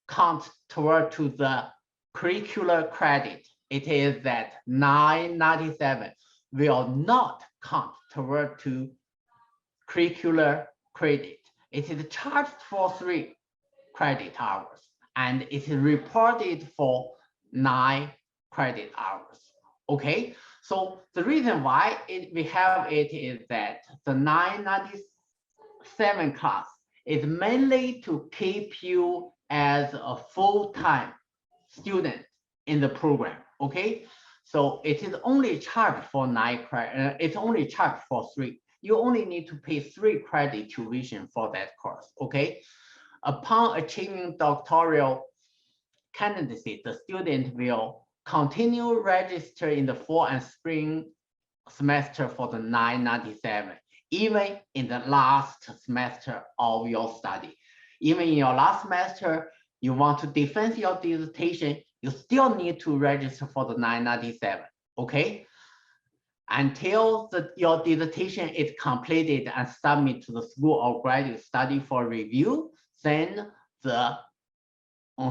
count toward to the curricular credit? It is that 997 will not count toward to curricular credit. It is charged for 3 credit hours and it is reported for 9 credit hours. Okay, so the reason why we have it is that the 997 class is mainly to keep you as a full-time student in the program. Okay, so it is only charged for 9 credit. It's only charged for 3. You only need to pay 3 credit tuition for that course. Okay, upon achieving doctoral candidacy, the student will continue register in the fall and spring semester for the 997, even in the last semester of your study. Even in your last semester, you want to defend your dissertation, you still need to register for the 997, okay? Until your dissertation is completed and submitted to the school of graduate study for review, then the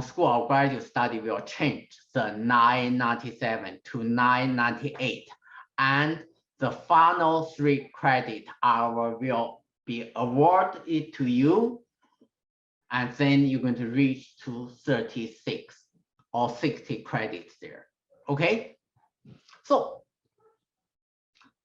school of graduate study will change the 997 to 998, and the final 3 credit hour will be awarded to you, and then you're going to reach to 36 or 60 credits there. Okay, so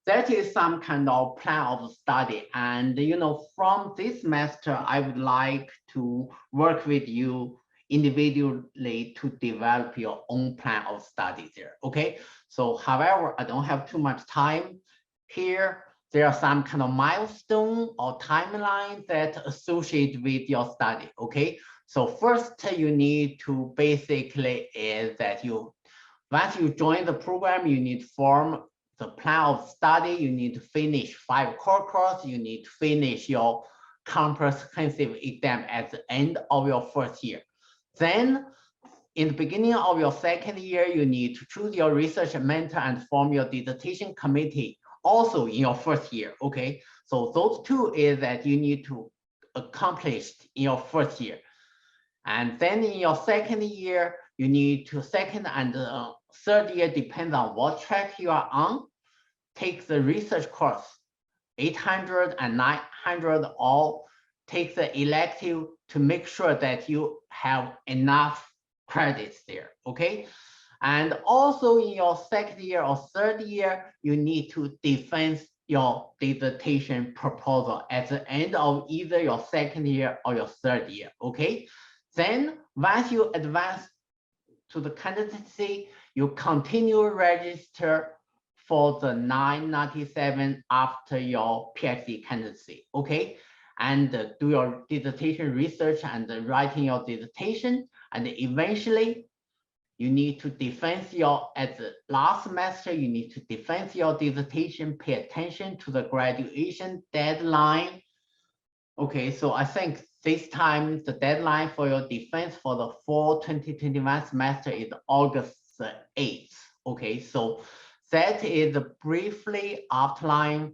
that is some kind of plan of study, and you know, from this semester I would like to work with you individually to develop your own plan of study there. Okay, so however, I don't have too much time here. There are some kind of milestone or timeline that associate with your study. Okay, so first you need to basically is that you, once you join the program, you need to form the plan of study. You need to finish 5 core courses. You need to finish your comprehensive exam at the end of your first year. Then in the beginning of your second year, you need to choose your research mentor and form your dissertation committee also in your first year. Okay, so those 2 is that you need to accomplish in your first year. And then in your second year, you need to second and third year, depends on what track you are on, take the research course 800 and 900, or take the elective to make sure that you have enough credits there. Okay, and also in your second year or third year, you need to defend your dissertation proposal at the end of either your second year or your third year, okay? Then once you advance to the candidacy, you continue register for the 997 after your PhD candidacy, okay? And do your dissertation research and writing your dissertation, and eventually you need to defend at the last semester, you need to defend your dissertation, pay attention to the graduation deadline. Okay, so I think this time the deadline for your defense for the fall 2021 semester is August 8th. Okay, so that is a briefly outline.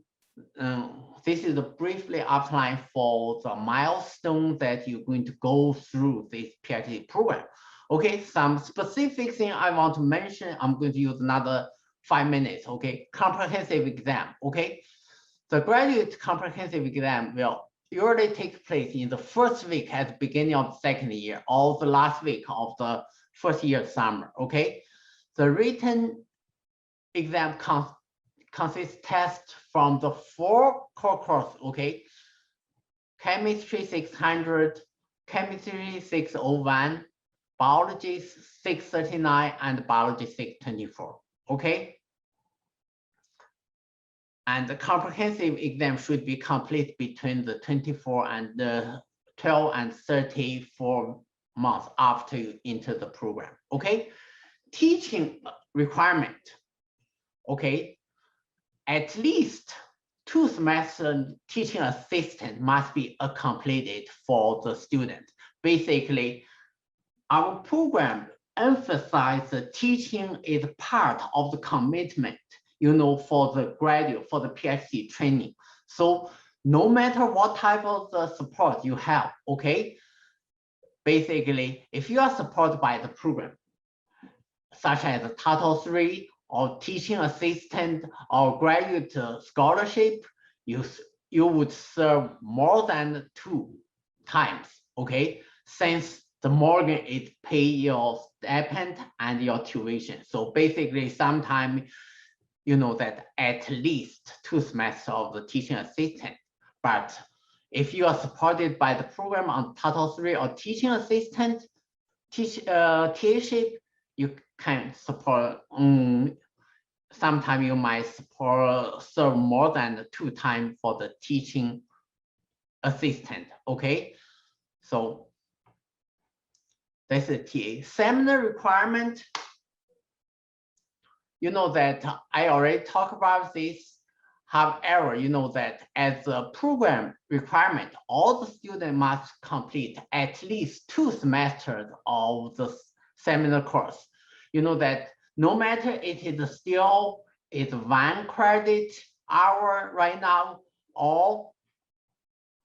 This is a briefly outline for the milestone that you're going to go through this PhD program. Okay, some specific thing I want to mention, I'm going to use another 5 minutes, okay? Comprehensive exam, okay? The graduate comprehensive exam will usually take place in the first week at the beginning of the second year or the last week of the first year summer, okay? The written exam consists test from the 4 core courses, okay? Chemistry 600, Chemistry 601, Biology 639, and Biology 624, okay? And the comprehensive exam should be complete between the 24 and the 12 and 34 months after you enter the program, okay? Teaching requirement, okay? At least 2 semesters teaching assistant must be completed for the student. Basically, our program emphasizes the teaching is part of the commitment, you know, for the graduate, for the PhD training. So no matter what type of the support you have, okay? Basically, if you are supported by the program, such as Title III or teaching assistant or graduate scholarship, you would serve more than 2 times, okay? Since the Morgan is pay your stipend and your tuition. So basically, sometimes you know that at least 2 semesters of the teaching assistant. But if you are supported by the program on Title III or teaching assistant, TAship, you can support. Sometimes you might serve more than 2 times for the teaching assistant. Okay, so this is TA. Seminar requirement. You know that I already talked about this. However, you know that as a program requirement, all the students must complete at least 2 semesters of the seminar course. You know that no matter it is still 1 credit hour right now, or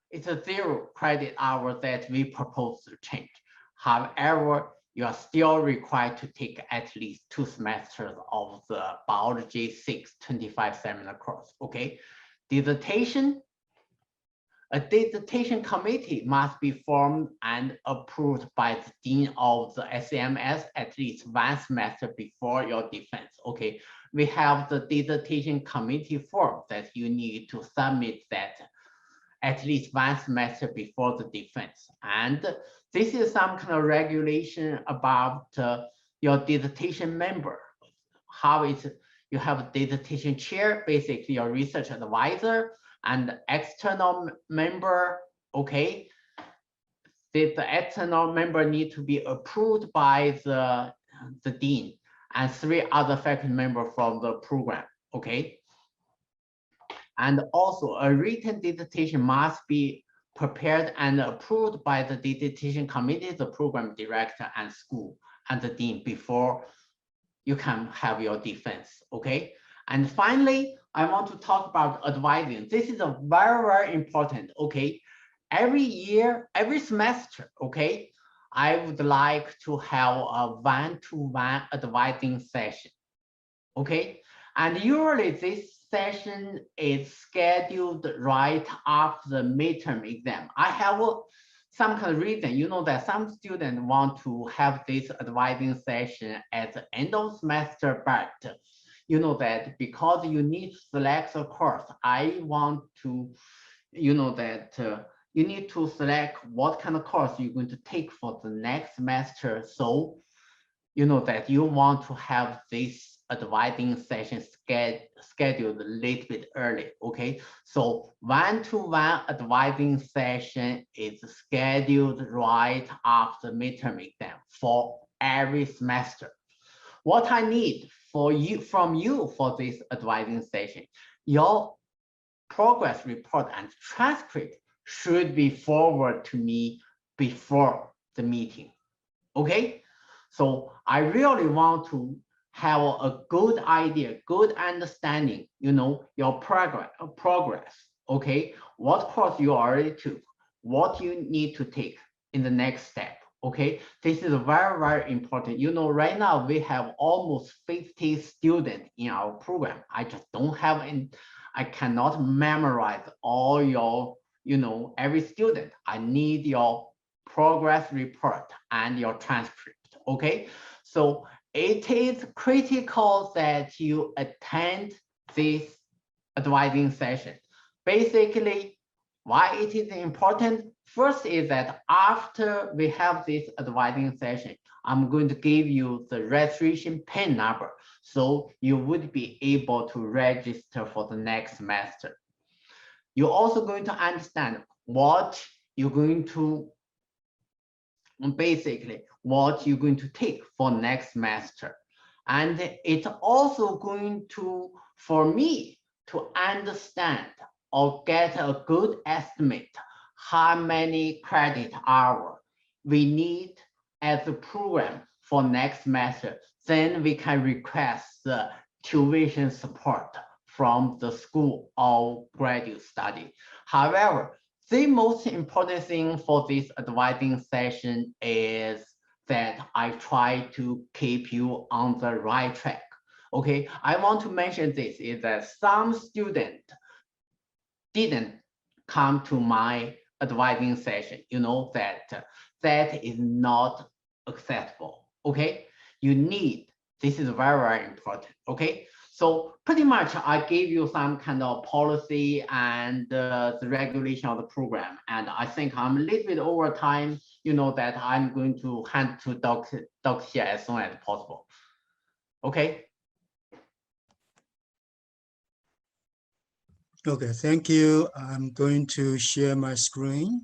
it's a 0 credit hour that we propose to change. However, you are still required to take at least 2 semesters of the Biology 625 seminar course, okay? Dissertation, a dissertation committee must be formed and approved by the dean of the SCMNS at least 1 semester before your defense, okay? We have the dissertation committee form that you need to submit that at least 1 semester before the defense. And this is some kind of regulation about your dissertation member. How you have a dissertation chair, basically your research advisor, and external member, okay? The external member need to be approved by the dean and 3 other faculty members from the program, okay? And also a written dissertation must be prepared and approved by the dissertation committee, the program director and school and the dean before you can have your defense, okay? And finally, I want to talk about advising. This is a very, very important, okay? Every year, every semester, okay? I would like to have a 1-to-1 advising session, okay? And usually this session is scheduled right after the midterm exam. I have some kind of reason, you know that some students want to have this advising session at the end of semester, but you know, that because you need to select a course, I want to, you know, that you need to select what kind of course you're going to take for the next semester. So, you know, that you want to have this advising session scheduled a little bit early, okay? So one-to-one advising session is scheduled right after midterm exam for every semester. What I need from you for this advising session, your progress report and transcript should be forwarded to me before the meeting, okay? So I really want to have a good idea, good understanding, you know, your progress, okay? What course you already took, what you need to take in the next step, okay? This is very, very important. You know, right now we have almost 50 students in our program. I just don't have I cannot memorize all your, you know, every student. I need your progress report and your transcript, okay? So it is critical that you attend this advising session. Basically, why it is important? First is that after we have this advising session, I'm going to give you the registration PIN number, so you would be able to register for the next semester. You're also going to understand what you're going to, basically, what you're going to take for next semester. And it's also going to, for me, to understand or get a good estimate how many credit hours we need as a program for next semester. Then we can request the tuition support from the school or graduate study. However, the most important thing for this advising session is that I try to keep you on the right track. Okay, I want to mention this is that some students didn't come to my advising session. You know that that is not acceptable. Okay, you need, this is very, very important. Okay, so pretty much I gave you some kind of policy and the regulation of the program, and I think I'm a little bit over time. You know that I'm going to hand to Dr. Xie as soon as possible. Okay. Okay, thank you. I'm going to share my screen.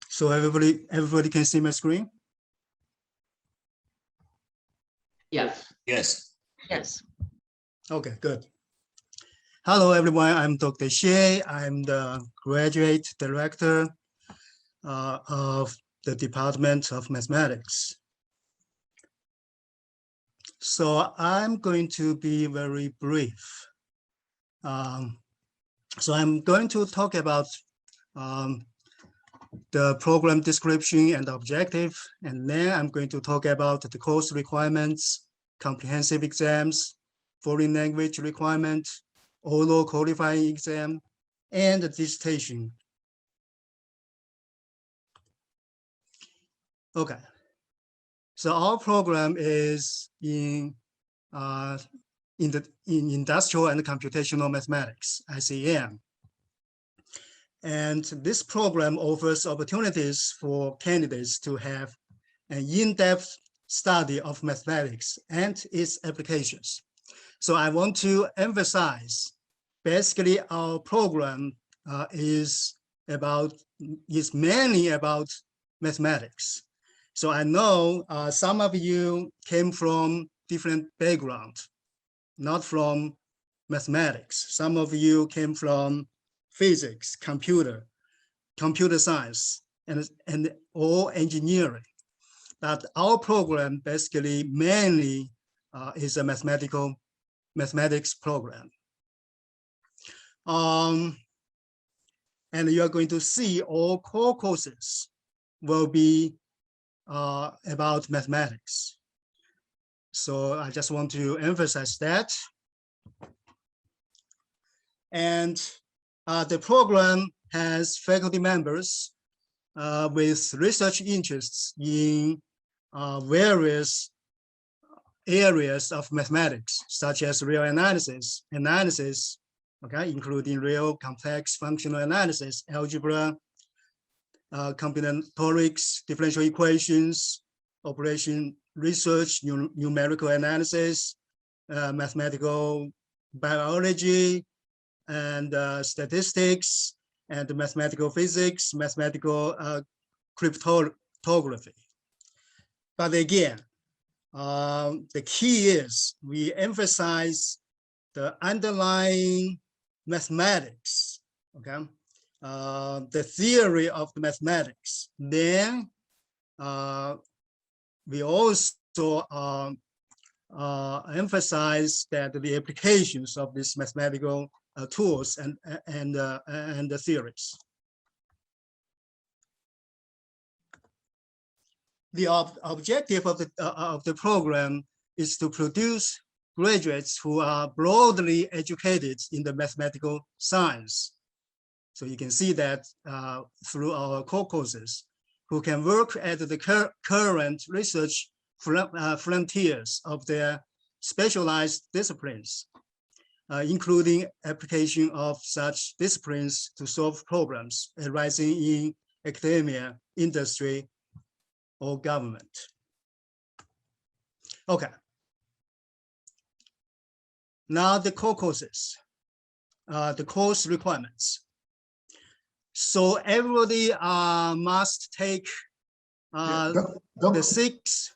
So everybody can see my screen? Yes. Yes. Yes. Okay, good. Hello, everyone. I'm Dr. Xie. I'm the graduate director of the Department of Mathematics. So I'm going to be very brief. So I'm going to talk about the program description and objective, and then I'm going to talk about the course requirements, comprehensive exams, foreign language requirement, oral qualifying exam, and the dissertation. Okay, so our program is in industrial and computational mathematics, SCM. And this program offers opportunities for candidates to have an in-depth study of mathematics and its applications. So I want to emphasize, basically our program is mainly about mathematics. So I know some of you came from different backgrounds, not from mathematics. Some of you came from physics, computer science, and or engineering. But our program basically mainly is a mathematics program. And you are going to see all core courses will be about mathematics. So I just want to emphasize that. And the program has faculty members with research interests in various areas of mathematics, such as real analysis, okay, including real complex functional analysis, algebra, combinatorics, differential equations, operation research, numerical analysis, mathematical biology, and statistics, and mathematical physics, mathematical cryptography. But again, the key is we emphasize the underlying mathematics, okay? The theory of the mathematics. Then we also emphasize that the applications of these mathematical tools and the theories. The objective of the program is to produce graduates who are broadly educated in the mathematical science. So you can see that through our core courses, who can work at the current research frontiers of their specialized disciplines, including application of such disciplines to solve problems arising in academia, industry, or government. Okay. Now the core courses, the course requirements. So everybody must take the 6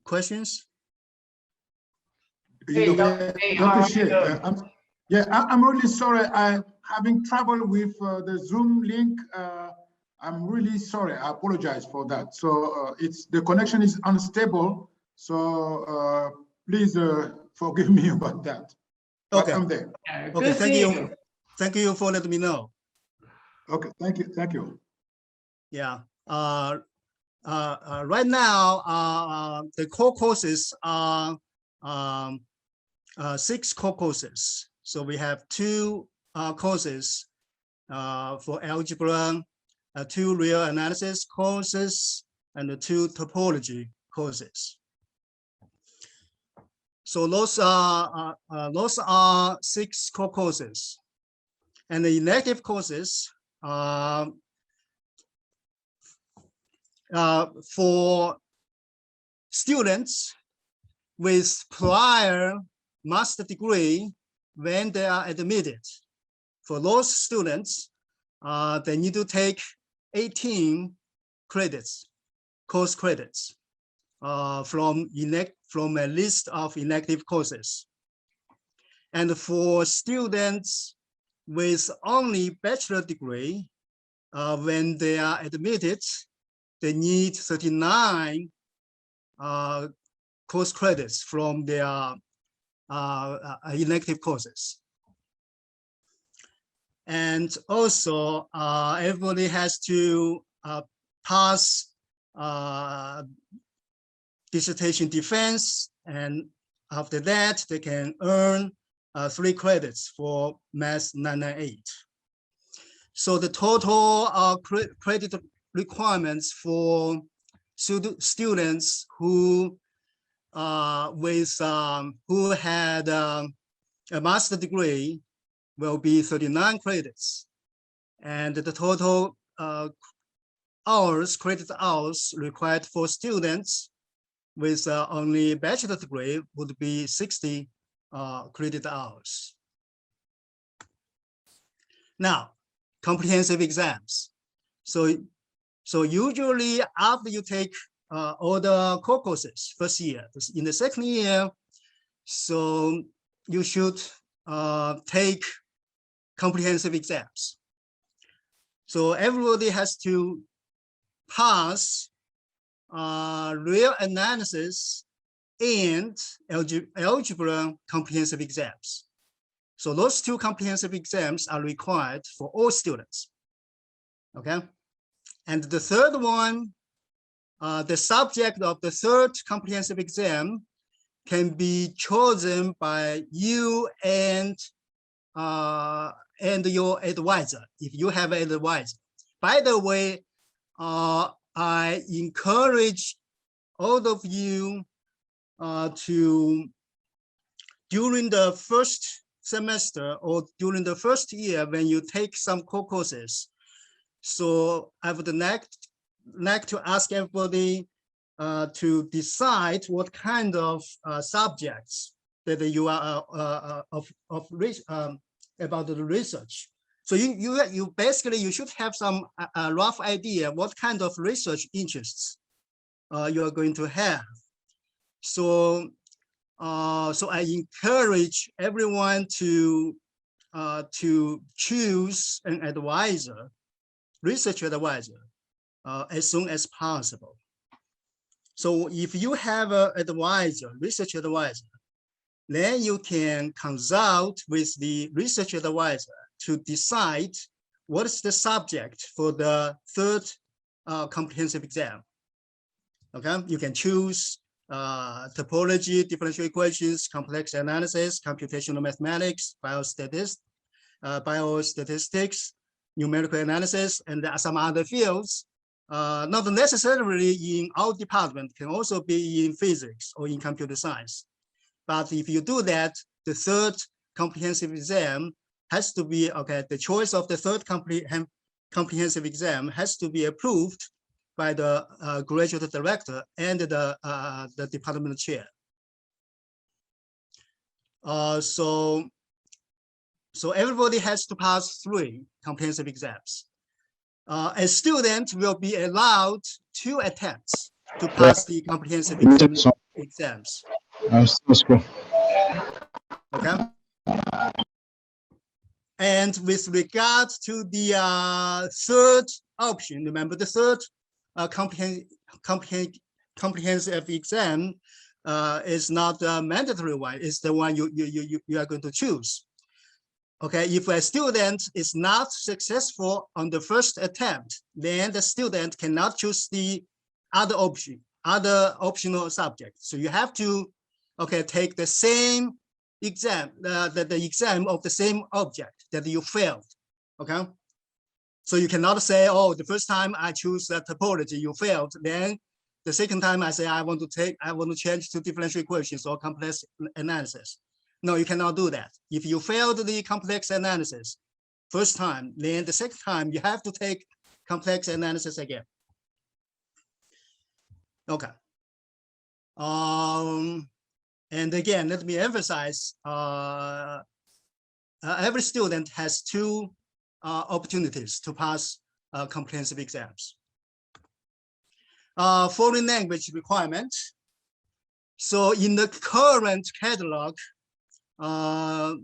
questions. Hey, Dr. Shea, I'm really sorry. I'm having trouble with the Zoom link. I'm really sorry. I apologize for that. So the connection is unstable. So please forgive me about that. Okay. But I'm there. Okay. Thank you. Thank you for letting me know. Okay. Thank you. Thank you. Yeah. Right now, the core courses are 6 core courses. So we have 2 courses for algebra, 2 real analysis courses, and 2 topology courses. So those are 6 core courses, and the elective courses for students with prior master degree when they are admitted. For those students, they need to take 18 credits, course credits, from a list of elective courses. And for students with only bachelor degree, when they are admitted, they need 39 course credits from their elective courses. And also, everybody has to pass dissertation defense, and after that, they can earn 3 credits for Math 998. So the total credit requirements for students who had a master degree will be 39 credits, and the total credit hours required for students with only bachelor degree would be 60 credit hours. Now, comprehensive exams. So usually after you take all the core courses first year, in the second year, so you should take comprehensive exams. So everybody has to pass real analysis and algebra comprehensive exams. So those 2 comprehensive exams are required for all students. Okay. And the third one the subject of the third comprehensive exam can be chosen by you and your advisor, if you have an advisor. By the way, I encourage all of you to, during the first semester or during the first year when you take some core courses. So I would like to ask everybody to decide what kind of subjects that you are about the research. So you basically you should have some rough idea what kind of research interests you are going to have. So so I encourage everyone to choose an advisor, research advisor, as soon as possible. So if you have an advisor, research advisor, then you can consult with the research advisor to decide what is the subject for the third comprehensive exam. Okay, you can choose topology, differential equations, complex analysis, computational mathematics, biostatistics, numerical analysis, and some other fields. Not necessarily in our department, can also be in physics or in computer science. But if you do that, the third comprehensive exam has to be, okay, the choice of the third comprehensive exam has to be approved by the graduate director and the department chair. So everybody has to pass 3 comprehensive exams. A student will be allowed 2 attempts to pass the comprehensive exams. Okay. And with regard to the third option, remember the third comprehensive exam is not a mandatory one. It's the one you are going to choose. Okay, if a student is not successful on the first attempt, then the student cannot choose the other optional subject. So you have to, okay, take the same exam, the exam of the same object that you failed. Okay, so you cannot say, oh, the first time I choose topology, you failed. Then the second time I say I want to change to differential equations or complex analysis. No, you cannot do that. If you failed the complex analysis first time, then the second time you have to take complex analysis again. Okay. And again, let me emphasize, every student has 2 opportunities to pass comprehensive exams. Foreign language requirement. So in the current catalog, a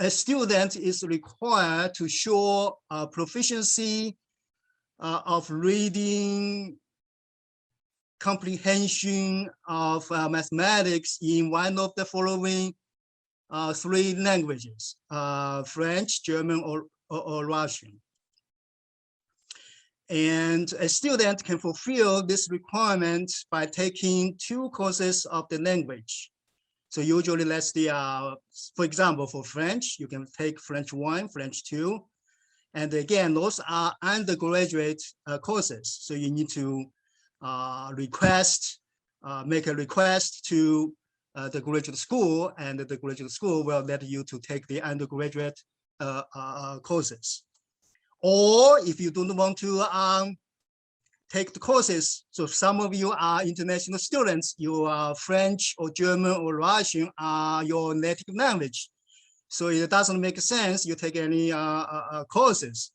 student is required to show proficiency of reading, comprehension of mathematics in one of the following 3 languages, French, German, or Russian. And a student can fulfill this requirement by taking 2 courses of the language. So usually let's see, for example, for French, you can take French 1, French 2. And again, those are undergraduate courses. So you need to make a request to the graduate school, and the graduate school will let you to take the undergraduate courses. Or if you don't want to take the courses, so some of you are international students, you are French or German or Russian are your native language. So it doesn't make sense you take any courses.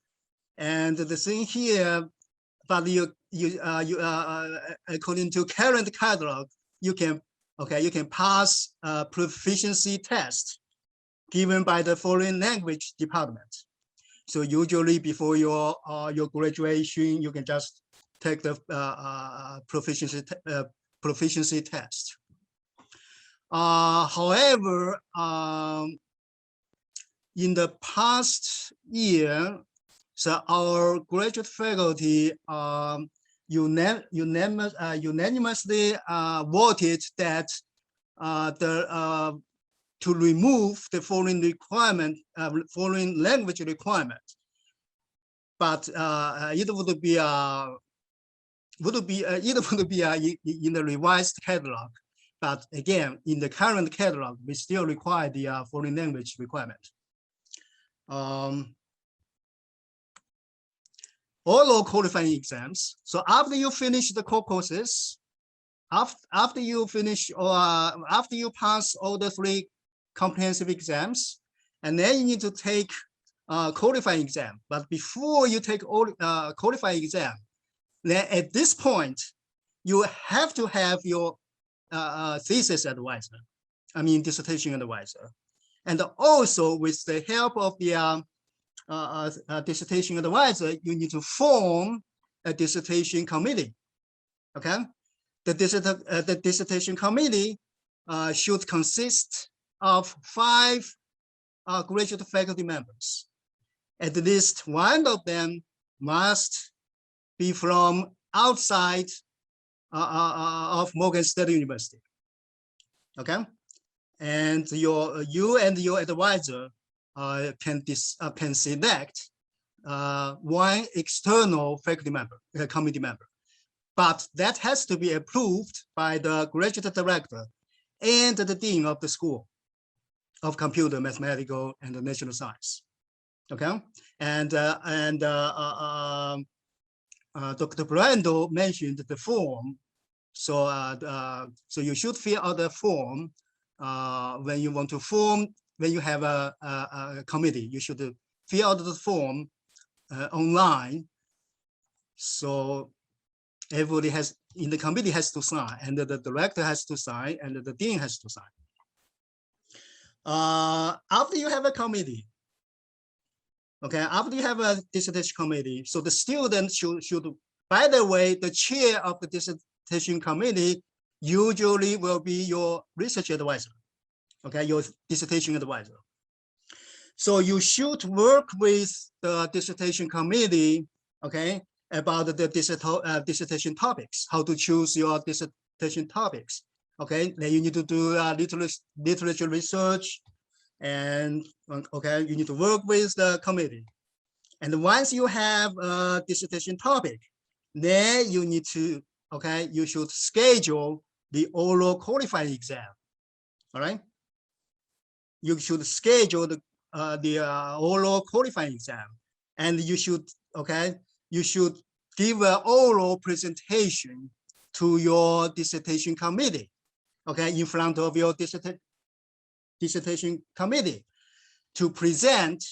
And the thing here, but according to current catalog, you can pass a proficiency test given by the foreign language department. So usually before your graduation, you can just take the proficiency test. However, in the past year, so our graduate faculty unanimously voted that to remove the foreign requirement, foreign language requirement. But it would be in the revised catalog. But again, in the current catalog, we still require the foreign language requirement. All qualifying exams. So after you finish the core courses, after you finish or after you pass all the 3 comprehensive exams, and then you need to take qualifying exam. But before you take all qualifying exam, then at this point, you have to have your thesis advisor, I mean dissertation advisor, and also with the help of the dissertation advisor, you need to form a dissertation committee. Okay, the dissertation committee should consist of 5 graduate faculty members. At least one of them must be from outside of Morgan State University. Okay, and you and your advisor can select one external faculty member, committee member, but that has to be approved by the graduate director and the dean of the School of Computer, Mathematical, and Natural Science. Okay, and Dr. Brando mentioned the form, so so you should fill out the form when you want to form. When you have a committee, you should fill out the form online. So everybody in the committee has to sign, and the director has to sign, and the dean has to sign. After you have a committee, okay, after you have a dissertation committee, so the student should, by the way, the chair of the dissertation committee usually will be your research advisor. Okay, your dissertation advisor. So you should work with the dissertation committee, okay, about the dissertation topics, how to choose your dissertation topics. Okay, then you need to do literature research, and okay, you need to work with the committee. And once you have a dissertation topic, then you need to, okay, you should schedule the oral qualifying exam. All right. You should schedule the oral qualifying exam, and you should, okay, you should give an oral presentation to your dissertation committee, okay, in front of your dissertation committee to present,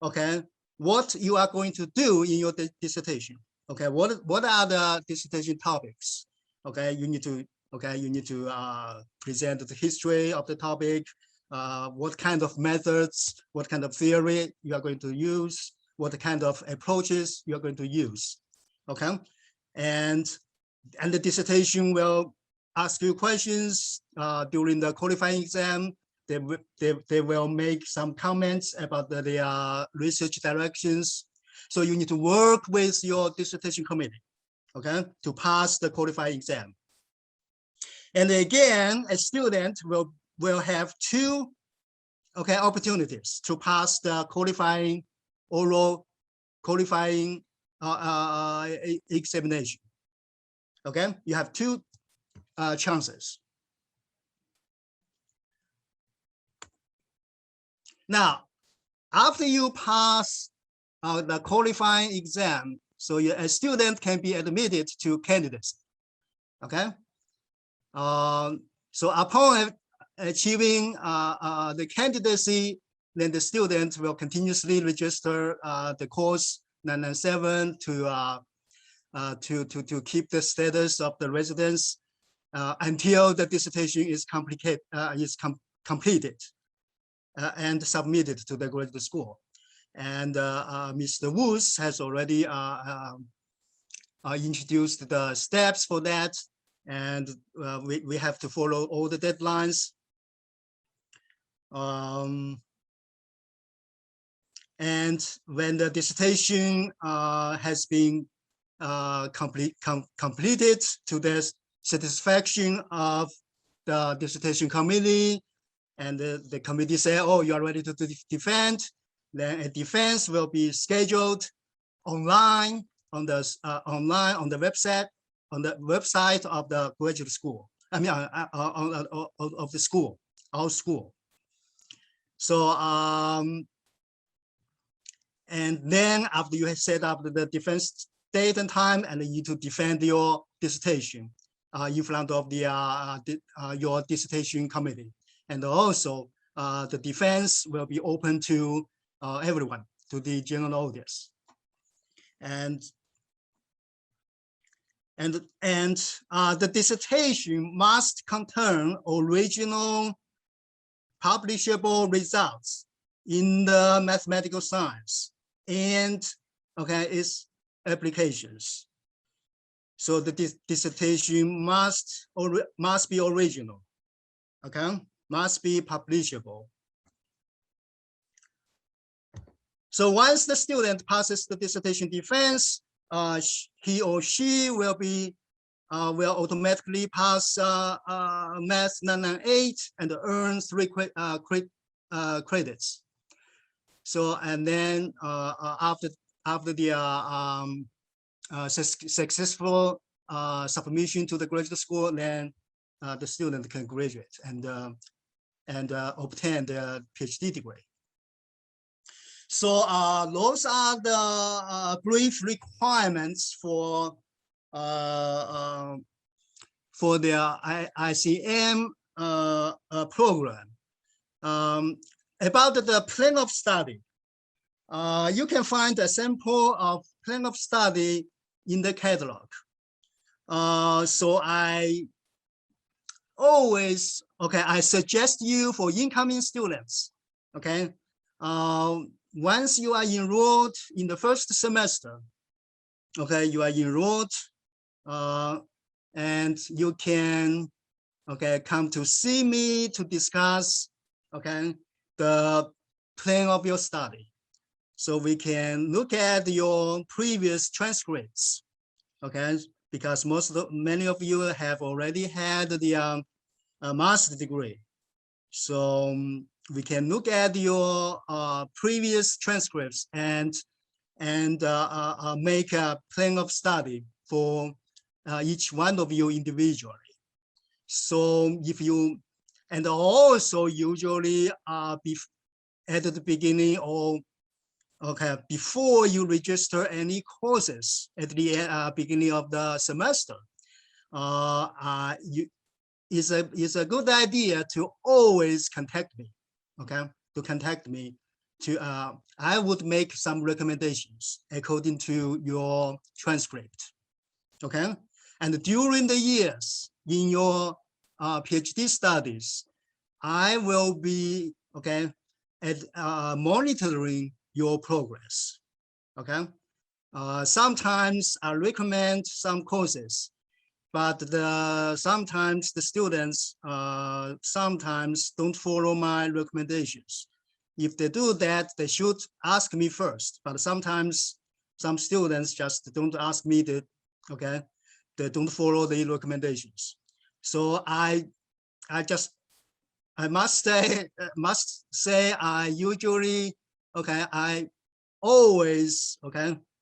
okay, what you are going to do in your dissertation. Okay, what are the dissertation topics? Okay, you need to, okay, you need to present the history of the topic, what kind of methods, what kind of theory you are going to use, what kind of approaches you are going to use. Okay, and the dissertation will ask you questions during the qualifying exam. They will make some comments about the research directions. So you need to work with your dissertation committee, okay, to pass the qualifying exam. And again, a student will have 2, okay, opportunities to pass the qualifying oral qualifying examination. Okay, you have 2 chances. Now, after you pass the qualifying exam, so a student can be admitted to candidacy. Okay, so upon achieving the candidacy, then the student will continuously register the course 997 to keep the status of the residence until the dissertation is completed and submitted to the graduate school. And Mr. Woods has already introduced the steps for that, and we have to follow all the deadlines. And when the dissertation has been completed to the satisfaction of the dissertation committee, and the committee say, oh, you are ready to defend, then a defense will be scheduled online on the website of the graduate school. I mean, of the school, our school. So, and then after you have set up the defense date and time, and you to defend your dissertation in front of the your dissertation committee, and also the defense will be open to everyone, to the general audience, and the dissertation must contain original publishable results in the mathematical science and its applications. So the dissertation must be original, must be publishable. So once the student passes the dissertation defense, he or she will automatically pass Math 998 and earn 3 credits. So, and then after the successful submission to the graduate school, then the student can graduate and obtain the PhD degree. So those are the brief requirements for the ICM program. About the plan of study, you can find a sample of plan of study in the catalog. So I always, I suggest you for incoming students, once you are enrolled in the first semester, you are enrolled, and you can, come to see me to discuss, the plan of your study. So we can look at your previous transcripts, because many of you have already had the master's degree. So we can look at your previous transcripts and make a plan of study for each one of you individually. So if you, and also usually at the beginning or before you register any courses at the beginning of the semester, it's a good idea to always contact me, to contact me to, I would make some recommendations according to your transcript, And during the years in your PhD studies, I will be, monitoring your progress, sometimes I recommend some courses, but sometimes the students sometimes don't follow my recommendations. If they do that, they should ask me first. But sometimes some students just don't ask me to, they don't follow the recommendations. So I must say I usually, I always,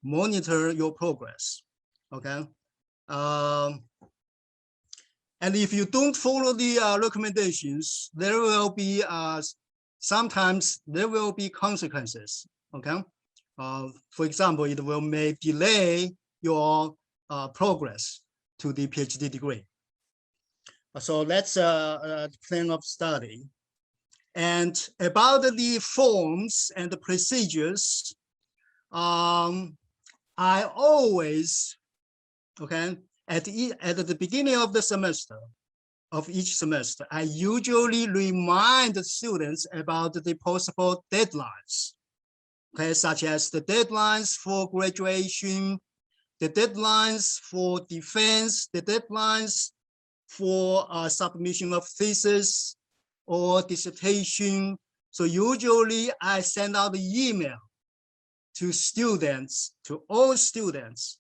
monitor your progress, and if you don't follow the recommendations, there will be sometimes there will be consequences. For example, it may delay your progress to the PhD degree. So that's a plan of study. And about the forms and the procedures, I always, at the beginning of the semester, of each semester, I usually remind the students about the possible deadlines, such as the deadlines for graduation, the deadlines for defense, the deadlines for submission of thesis or dissertation. So usually I send out the email to students, to all students,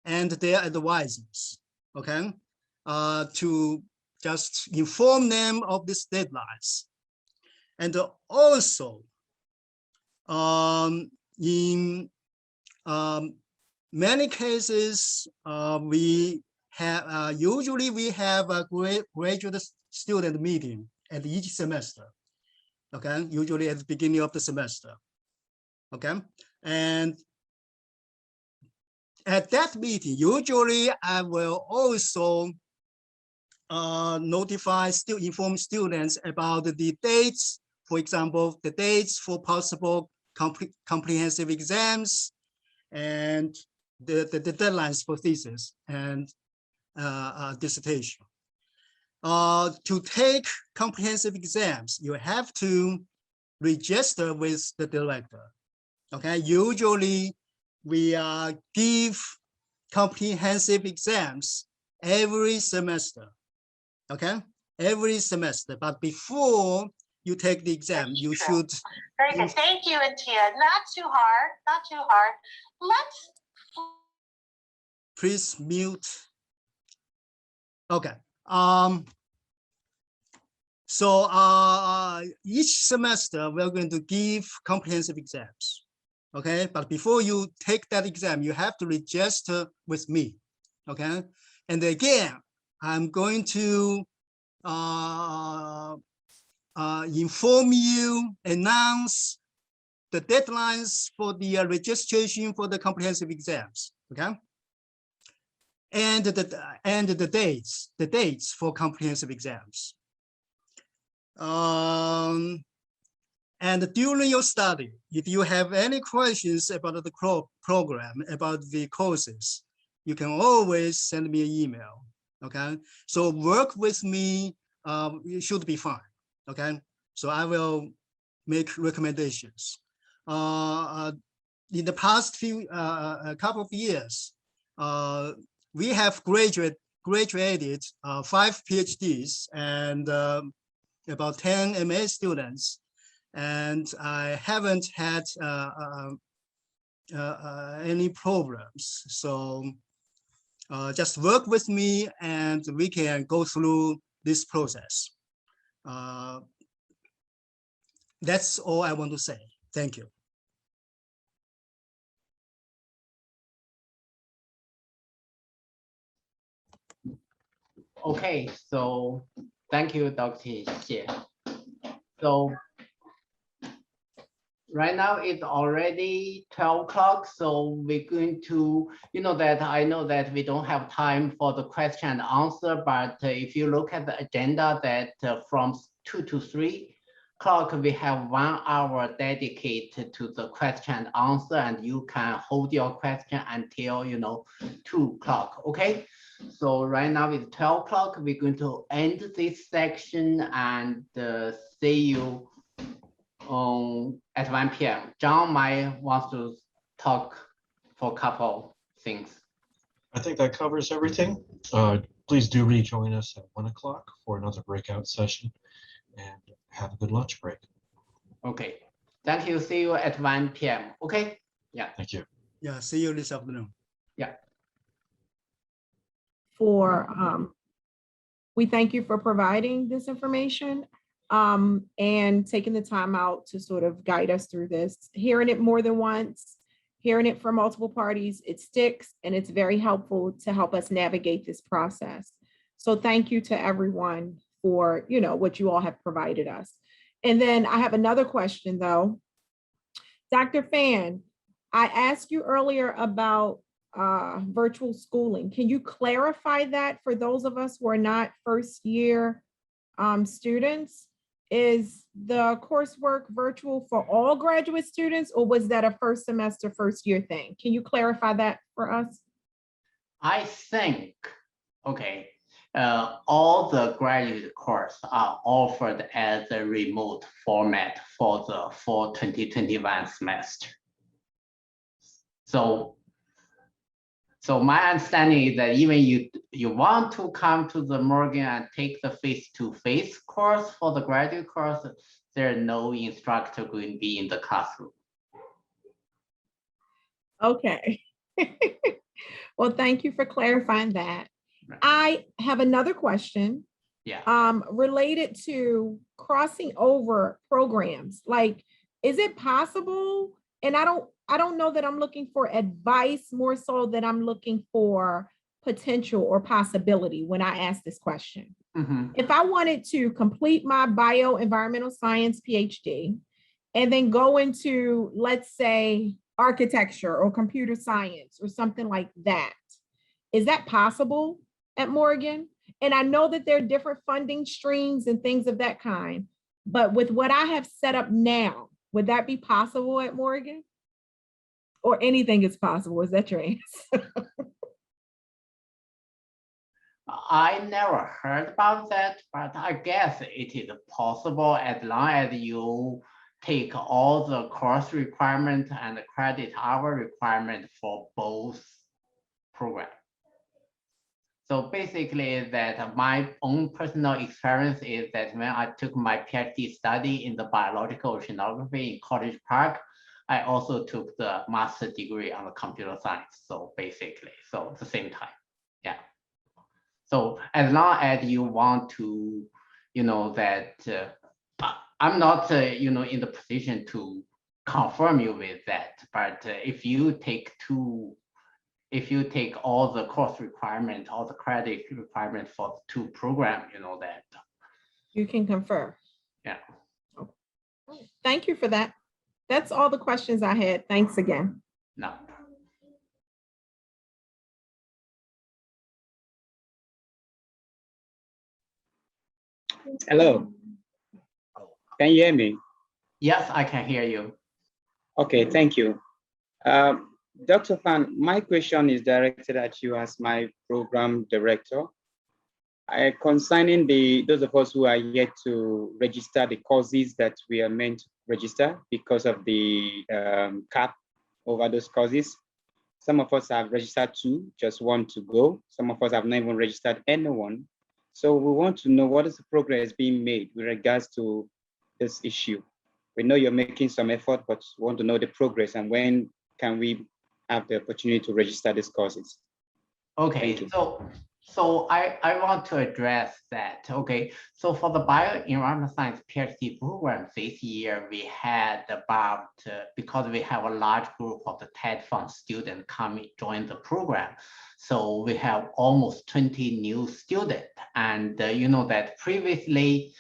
and their advisors, okay, to just inform them of these deadlines. And also, in many cases, we have usually we have a graduate student meeting at each semester. Okay, usually at the beginning of the semester. Okay, and at that meeting, usually I will also inform students about the dates. For example, the dates for possible comprehensive exams and the deadlines for thesis and dissertation. To take comprehensive exams, you have to register with the director. Okay, usually we give comprehensive exams every semester. Okay, every semester. But before you take the exam, you should. Very good. Thank you, Atia. Not too hard. Not too hard. Let's. Please mute. Okay. So each semester we're going to give comprehensive exams. Okay, but before you take that exam, you have to register with me. Okay, and again, I'm going to inform you, announce the deadlines for the registration for the comprehensive exams. Okay, and the dates for comprehensive exams. And during your study, if you have any questions about the program, about the courses, you can always send me an email. Okay, so work with me, it should be fine. Okay, so I will make recommendations. In the past few couple of years, we have graduated 5 PhDs and about 10 MA students, and I haven't had any problems. So just work with me and we can go through this process. That's all I want to say. Thank you. Okay, so thank you, Dr. Xie. So right now it's already 12 o'clock, so we're going to, I know that we don't have time for the question and answer, but if you look at the agenda that from 2 to 3 o'clock, we have 1 hour dedicated to the question and answer, and you can hold your question until, 2 o'clock, okay? So right now it's 12 o'clock. We're going to end this section and see you at 1 p.m. John might want to talk for a couple things. I think that covers everything. Please do rejoin us at 1 o'clock for another breakout session, and have a good lunch break. Okay. Thank you. See you at 1 p.m. Okay. Yeah. Thank you. Yeah. See you this afternoon. Yeah. We thank you for providing this information and taking the time out to sort of guide us through this. Hearing it more than once, hearing it from multiple parties, it sticks, and it's very helpful to help us navigate this process. So thank you to everyone for, what you all have provided us. And then I have another question though. Dr. Fan, I asked you earlier about virtual schooling. Can you clarify that for those of us who are not first year students? Is the coursework virtual for all graduate students, or was that a first semester, first year thing? Can you clarify that for us? I think, okay, all the graduate courses are offered as a remote format for the fall 2021 semester. So my understanding is that even you want to come to the Morgan and take the face-to-face course for the graduate course, there's no instructor going to be in the classroom. Okay. Well, thank you for clarifying that. Right. I have another question. Yeah. Related to crossing over programs. Like, is it possible? And I don't know that I'm looking for advice, more so that I'm looking for potential or possibility when I ask this question. Mm-hmm. If I wanted to complete my bioenvironmental science PhD and then go into, let's say, architecture or computer science or something like that, is that possible at Morgan? And I know that there are different funding streams and things of that kind, but with what I have set up now, would that be possible at Morgan? Or anything is possible? Is that your answer? I never heard about that, but I guess it is possible as long as you take all the course requirement and credit hour requirement for both programs. So basically that my own personal experience is that when I took my PhD study in the biological oceanography in College Park, I also took the master's degree on the computer science. So basically, so at the same time, yeah. So as long as you want to, that I'm not, in the position to confirm you with that, but if you take all the course requirement, all the credit requirement for the two programs, that. You can confer. Yeah. Thank you for that. That's all the questions I had. Thanks again. No. Hello. Can you hear me? Yes, I can hear you. Okay, thank you. Dr. Fan, my question is directed at you as my program director. Concerning those of us who are yet to register the courses that we are meant to register because of the cap over those courses. Some of us have registered 2, just 1 to go. Some of us have not even registered anyone. So we want to know what is the progress being made with regards to this issue. We know you're making some effort, but we want to know the progress and when can we have the opportunity to register these courses. Okay, so I want to address that. Okay, so for the bioenvironmental science PhD program this year, we had about, because we have a large group of the TED Fund students join the program. So we have almost 20 new students. And that previously,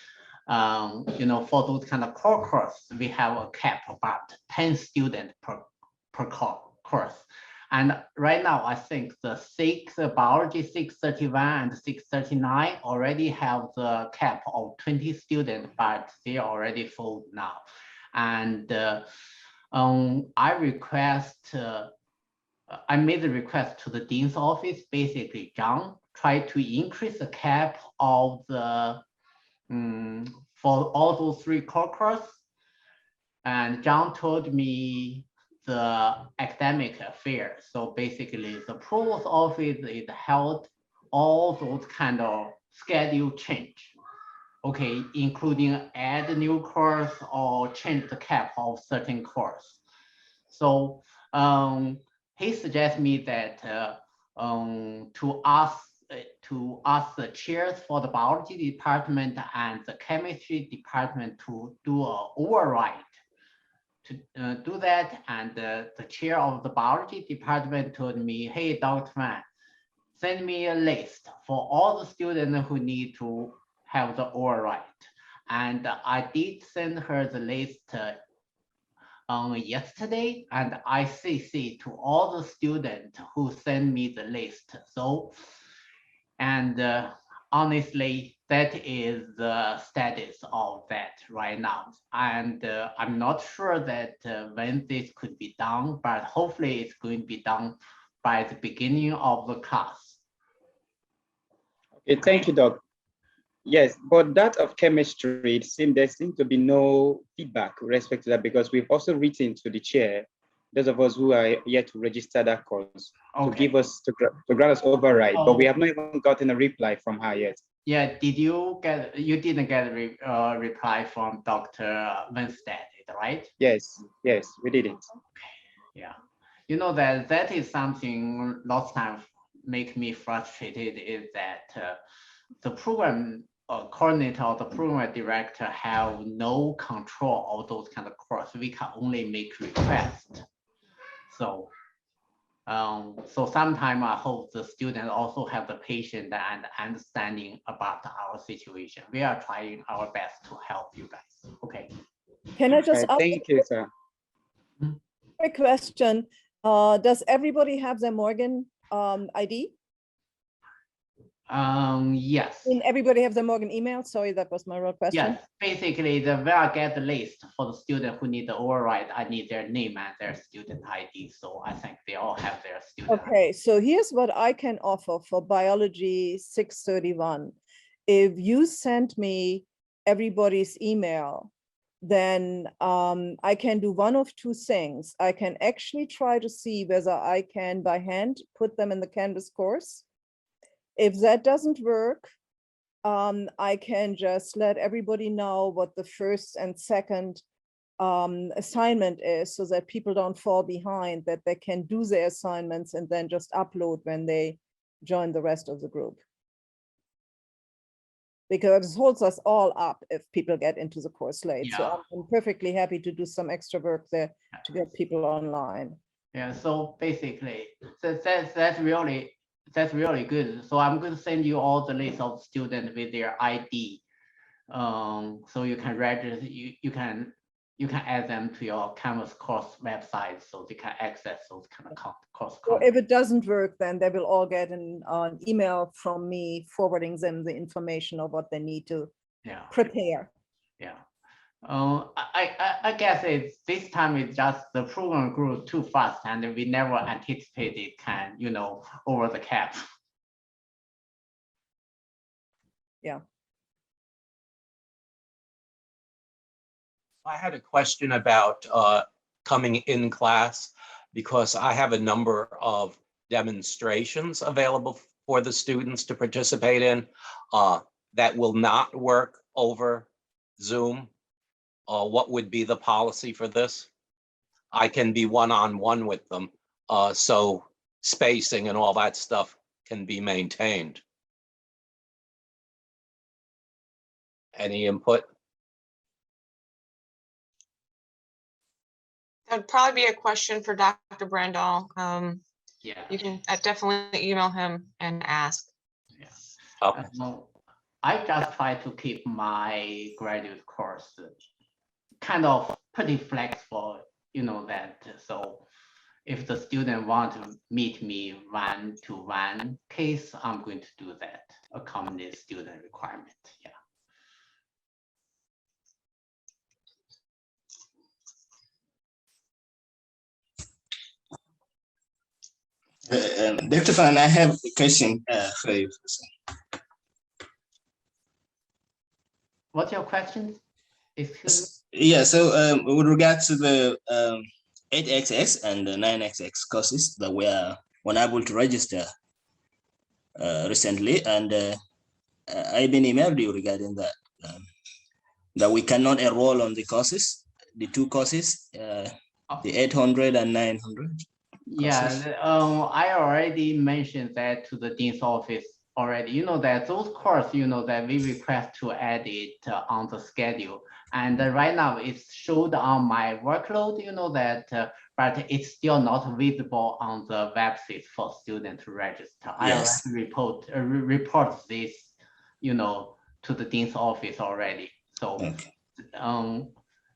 for those kind of core courses, we have a cap about 10 students per course. And right now, I think the biology 631 and 639 already have the cap of 20 students, but they are already full now. And I made the request to the dean's office. Basically, John tried to increase the cap of the for all those 3 core courses. And John told me the academic affairs. So basically the provost office is held all those kind of schedule change. Okay, including add new course or change the cap of certain course. So he suggests me that to ask the chairs for the biology department and the chemistry department to do an override to do that. And the chair of the biology department told me, hey, Dr. Fan, send me a list for all the students who need to have the override. And I did send her the list yesterday, and I CC to all the students who send me the list. So, and honestly, that is the status of that right now. And I'm not sure that when this could be done, but hopefully it's going to be done by the beginning of the class. Okay, thank you, Doc. Yes, but that of chemistry, there seems to be no feedback with respect to that, because we've also written to the chair, those of us who are yet to register that course, to give us, to grant us override, but we have not even gotten a reply from her yet. Yeah, you didn't get a reply from Dr. Winstead, right? Yes, we didn't. Okay. Yeah. you know that is something lots of times make me frustrated is that the program coordinator or the program director have no control of those kind of courses. We can only make requests. So, so sometimes I hope the students also have the patience and understanding about our situation. We are trying our best to help you guys. Okay. Can I just ask thank you, sir. a question? Does everybody have their Morgan ID? Yes. And everybody have the Morgan email? Sorry, that was my real question. Yes, basically the where I get the list for the student who need the override, I need their name and their student ID. So I think they all have their student. Okay, so here's what I can offer for biology 631. If you send me everybody's email, then I can do one of two things. I can actually try to see whether I can by hand put them in the Canvas course. If that doesn't work, I can just let everybody know what the first and second assignment is so that people don't fall behind, that they can do their assignments and then just upload when they join the rest of the group. Because it holds us all up if people get into the course late. Yeah. So I'm perfectly happy to do some extra work there to get people online. Yeah, so basically that's really good. So I'm going to send you all the list of students with their ID. So you can register, you can add them to your Canvas course website so they can access those kind of course. So if it doesn't work, then they will all get an email from me forwarding them the information of what they need to prepare. Yeah. I guess this time it's just the program grew too fast and we never anticipated it can, over the cap. Yeah. I had a question about coming in class because I have a number of demonstrations available for the students to participate in that will not work over Zoom. What would be the policy for this? I can be one-on-one with them, so spacing and all that stuff can be maintained. Any input? That'd probably be a question for Dr. Brandall. Yeah. You can definitely email him and ask. Okay. I just try to keep my graduate course kind of pretty flexible, that. So if the student want to meet me one-to-one case, I'm going to do that, accommodate student requirement. Yeah. Dr. Fan, I have a question for you. What's your question? Excuse me? Yeah, so with regard to the 8XX and the 9XX courses that we are unable to register recently, and I've been emailed you regarding that, that we cannot enroll on the courses, the two courses, the 800 and 900. Yeah, I already mentioned that to the dean's office already. That those courses, that we request to add it on the schedule. And right now it's showed on my workload, that, but it's still not visible on the website for students to register. Yes. I already report this, to the dean's office already. So, okay.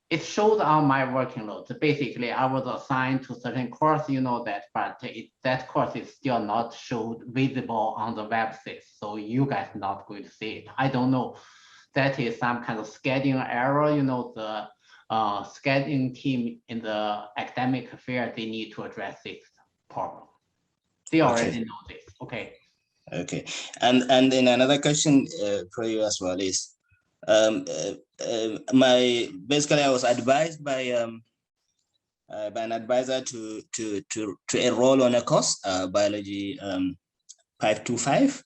It shows on my working load. So basically, I was assigned to certain course, that, but that course is still not showed visible on the website. So you guys not going to see it. I don't know. That is some kind of scheduling error. The scheduling team in the academic affair, they need to address this problem. They already know this. Okay. Okay. And then another question for you as well is, basically I was advised by an advisor to enroll on a course, biology 525,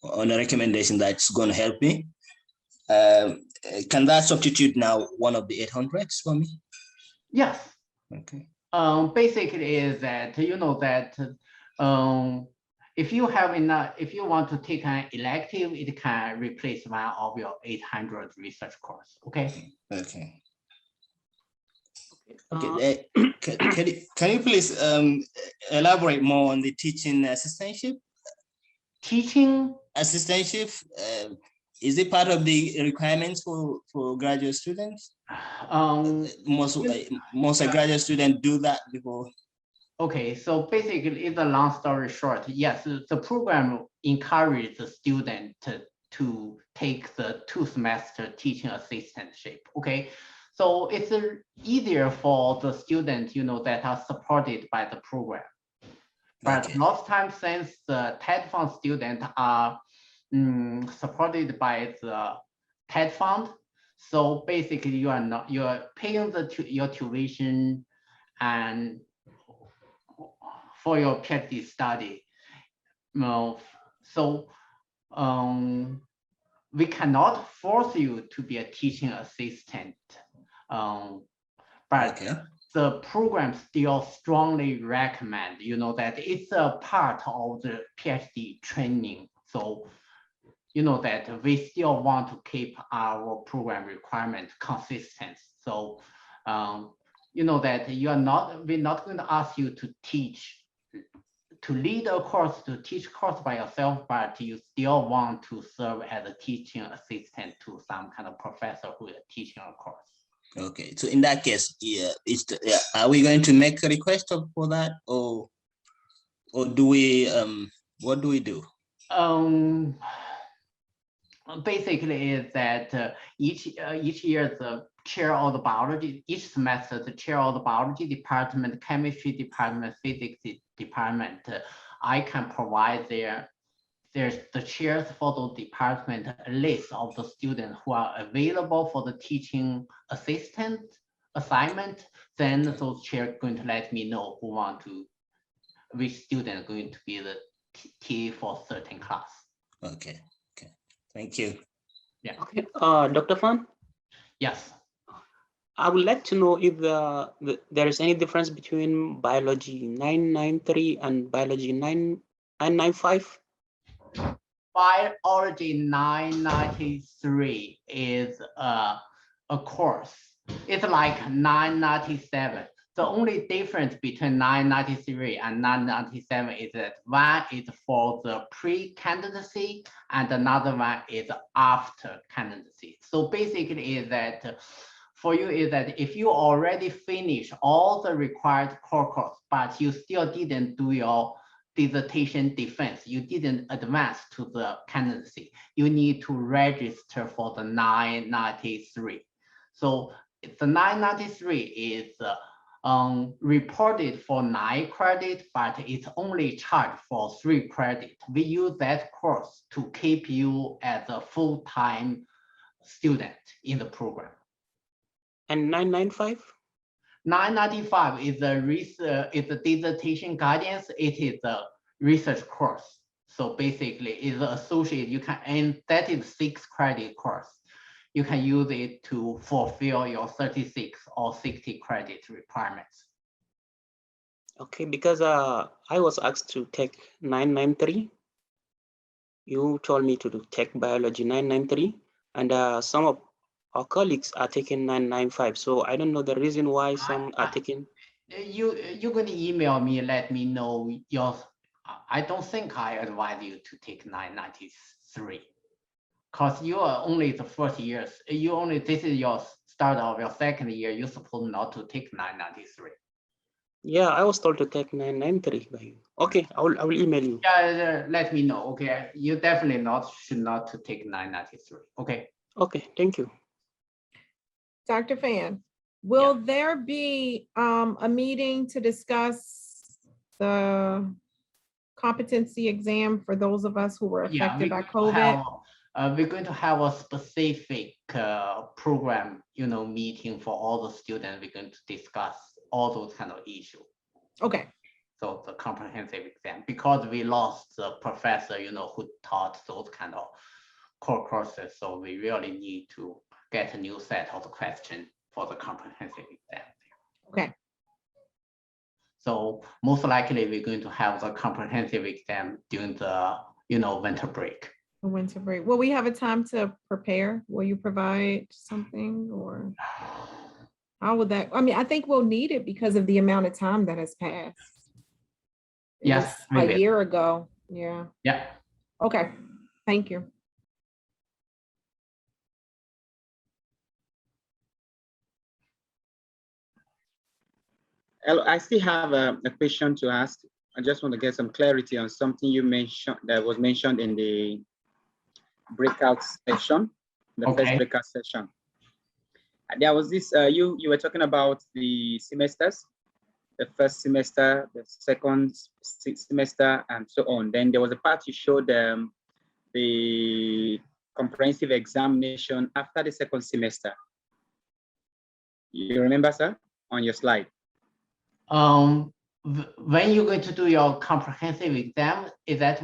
on a recommendation that's going to help me. Can that substitute now one of the 800s for me? Yes. Okay. Basically is that, you know, that if you have enough, if you want to take an elective, it can replace one of your 800 research course. Okay. Okay. Okay. Can you please elaborate more on the teaching assistantship? Teaching assistantship, is it part of the requirements for graduate students? Most graduate students do that before. Okay, so basically, it's a long story short. Yes, the program encourages the student to take the 2-semester teaching assistantship. Okay, so it's easier for the students, you know, that are supported by the program. But Okay. most times, since the TED Fund students are supported by the TED Fund, so basically you are paying your tuition and for your PhD study. So we cannot force you to be a teaching assistant, but okay. The program still strongly recommend, you know, that it's a part of the PhD training. So, you know, that we still want to keep our program requirement consistent. So, you know, that we're not going to ask you to teach, to lead a course, to teach course by yourself, but you still want to serve as a teaching assistant to some kind of professor who is teaching a course. Okay, so in that case, are we going to make a request for that, or do we? What do we do? Basically, is that each year the chair of the biology, each semester the chair of the biology department, chemistry department, physics department, I can provide there's the chairs for the department a list of the students who are available for the teaching assistant assignment. Then those chairs going to let me know which student going to be the TA for certain class. Okay. Okay. Thank you. Yeah. Okay. Dr. Fan? Yes. I would like to know if there is any difference between biology 993 and biology 995. Biology 993 is a course. It's like 997. The only difference between 993 and 997 is that one is for the pre-candidacy and another one is after candidacy. So basically is that for you is that if you already finish all the required core course, but you still didn't do your dissertation defense, you didn't advance to the candidacy, you need to register for the 993. So the 993 is reported for 9 credit, but it's only charged for 3 credit. We use that course to keep you as a full-time student in the program. And 995? 995 is a dissertation guidance. It is a research course. So basically it's associated, you can, and that is 6 credit course. You can use it to fulfill your 36 or 60 credit requirements. Okay, because I was asked to take 993. You told me to take biology 993, and some of our colleagues are taking 995. So I don't know the reason why some are taking. You're going to email me, let me know your. I don't think I advise you to take 993. Because you are only the first years, this is your start of your second year, you're supposed not to take 993. Yeah, I was told to take 993 by you. Okay, I will email you. Yeah, let me know. Okay, you definitely should not to take 993. Okay. Okay, thank you. Dr. Fan, will there be a meeting to discuss the competency exam for those of us who were affected by COVID? We're going to have a specific program, meeting for all the students. We're going to discuss all those kind of issues. Okay. So the comprehensive exam, because we lost the professor, who taught those kind of core courses. So we really need to get a new set of questions for the comprehensive exam. Okay. So most likely we're going to have the comprehensive exam during the, winter break. The winter break. Will we have a time to prepare? Will you provide something, or how would that? I mean, I think we'll need it because of the amount of time that has passed. It Yes, was a year ago. Yeah. Yeah. Okay. Thank you. I still have a question to ask. I just want to get some clarity on something you mentioned that was mentioned in the breakout session, the first breakout session. There was this, you were talking about the semesters, the first semester, the second semester, and so on. Then there was a part you showed the comprehensive examination after the second semester. You remember, sir, on your slide? When you're going to do your comprehensive exam, is that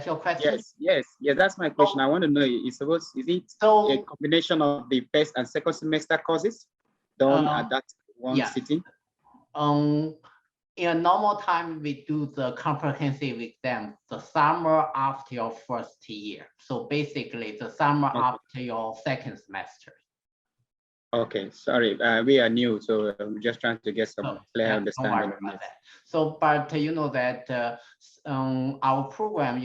your question? Yes, that's my question. I want to know, is it a combination of the first and second semester courses done at that one sitting? In a normal time, we do the comprehensive exam the summer after your first year. So basically the summer after your second semester. Okay, sorry, we are new, so I'm just trying to get some clear understanding. So, but you know that our program,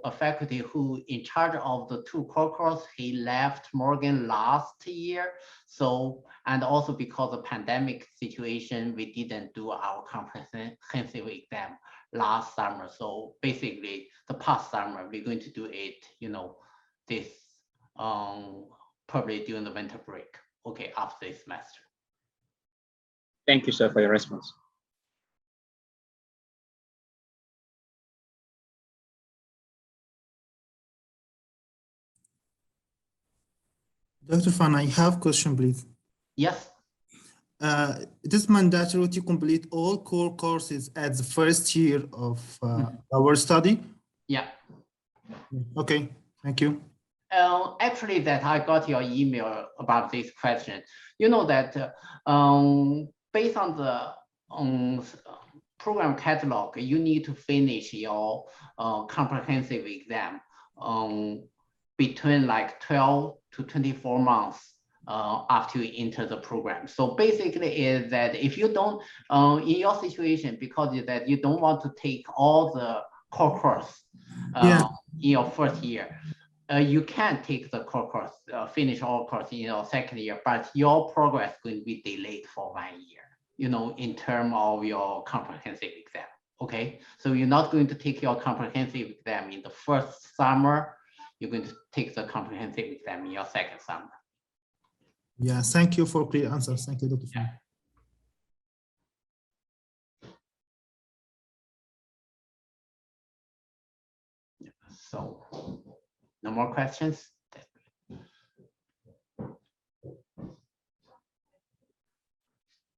a faculty who in charge of the 2 core courses, he left Morgan last year. So, and also because of pandemic situation, we didn't do our comprehensive exam last summer. So basically the past summer, we're going to do it, this probably during the winter break. Okay, after this semester. Thank you, sir, for your response. Dr. Fan, I have a question, please. Yes. It is mandatory to complete all core courses at the first year of our study? Yeah. Okay, thank you. Actually, that I got your email about this question. You know that based on the program catalog, you need to finish your comprehensive exam between like 12 to 24 months after you enter the program. So basically is that if you don't, in your situation, because that you don't want to take all the core course in your first year, you can take the core course, finish all course in your second year, but your progress is going to be delayed for 1 year, in terms of your comprehensive exam. Okay, so you're not going to take your comprehensive exam in the first summer. You're going to take the comprehensive exam in your second summer. Yeah, thank you for clear answers. Thank you, Dr. Fan. So, no more questions?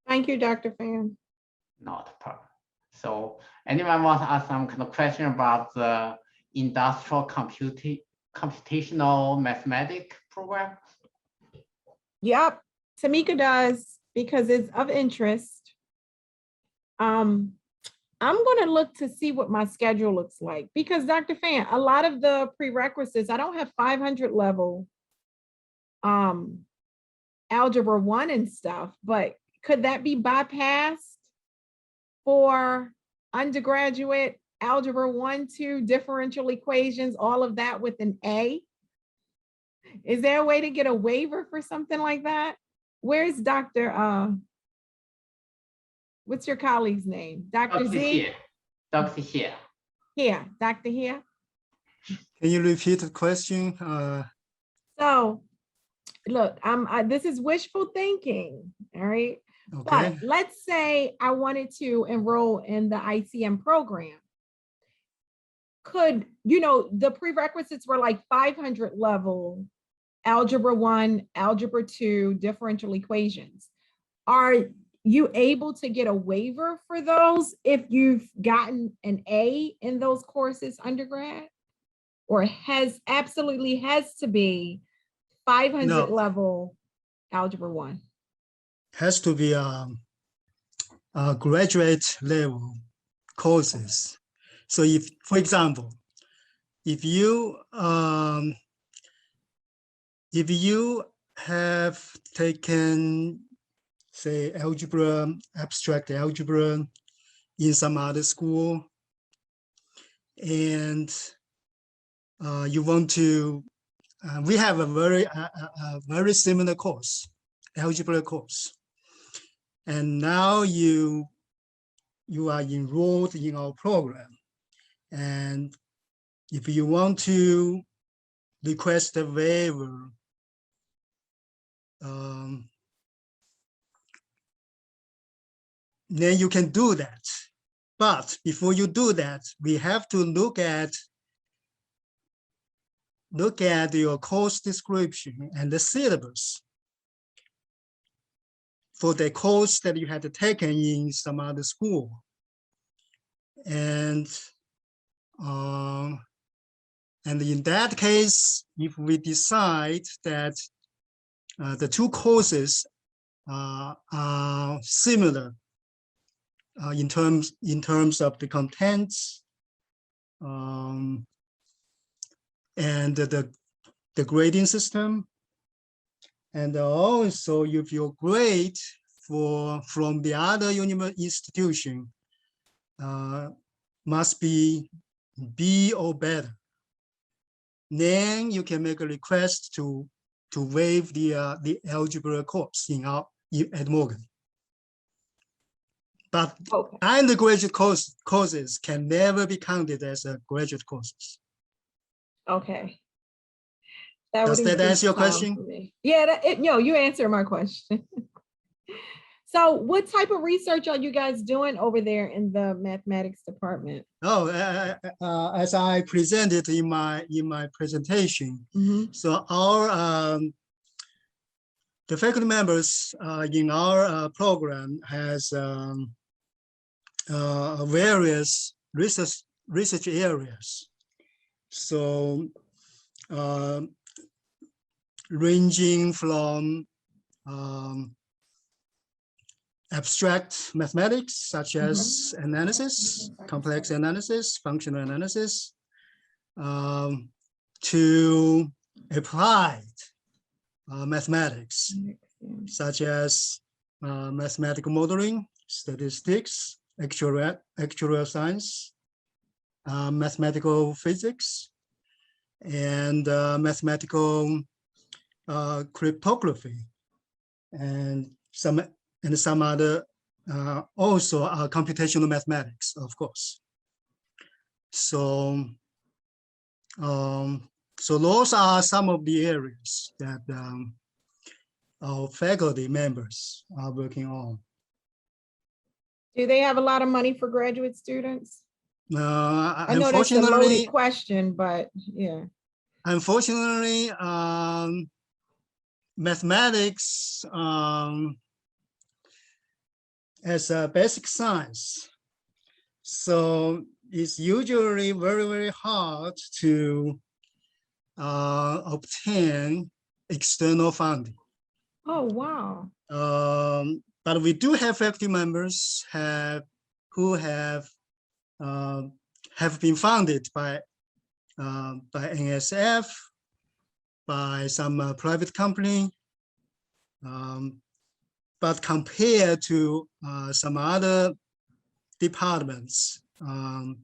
Thank you, Dr. Fan. Not a problem. So, anyone wants to ask some kind of question about the industrial computational mathematics program? Yep, Tamika does, because it's of interest. I'm going to look to see what my schedule looks like, because Dr. Fan, a lot of the prerequisites, I don't have 500 level algebra 1 and stuff, but could that be bypassed for undergraduate algebra 1, 2, differential equations, all of that with an A? Is there a way to get a waiver for something like that? Where's Dr. What's your colleague's name? Dr. Z? Dr. Here. Here, Dr. Here. Can you repeat the question? So, look, this is wishful thinking, all right? Okay. But let's say I wanted to enroll in the ICM program. Could, the prerequisites were like 500 level algebra 1, algebra 2, differential equations. Are you able to get a waiver for those if you've gotten an A in those courses undergrad? Or absolutely has to be 500 level algebra 1? Has to be graduate level courses. So if, for example, if you have taken, say, algebra, abstract algebra in some other school, and you want to, we have a very similar course, algebra course, and now you are enrolled in our program, and if you want to request a waiver, then you can do that. But before you do that, we have to look at your course description and the syllabus for the course that you had taken in some other school. And in that case, if we decide that the two courses are similar in terms of the contents and the grading system, and also if your grade from the other institution must be B or better, then you can make a request to waive the algebra course at Morgan. But undergraduate courses can never be counted as graduate courses. Okay. Does that answer your question? Yeah, no, you answered my question. So what type of research are you guys doing over there in the mathematics department? Oh, as I presented in my presentation, so our the faculty members in our program has various research areas. So ranging from abstract mathematics, such as analysis, complex analysis, functional analysis, to applied mathematics, such as mathematical modeling, statistics, actuarial science, mathematical physics, and mathematical cryptography, and some other also computational mathematics, of course. So so those are some of the areas that our faculty members are working on. Do they have a lot of money for graduate students? I know that's a loaded question, but yeah. Unfortunately, mathematics as a basic science, so it's usually very, very hard to obtain external funding. Oh, wow. But we do have faculty members who have been funded by NSF, by some private company. But compared to some other departments, I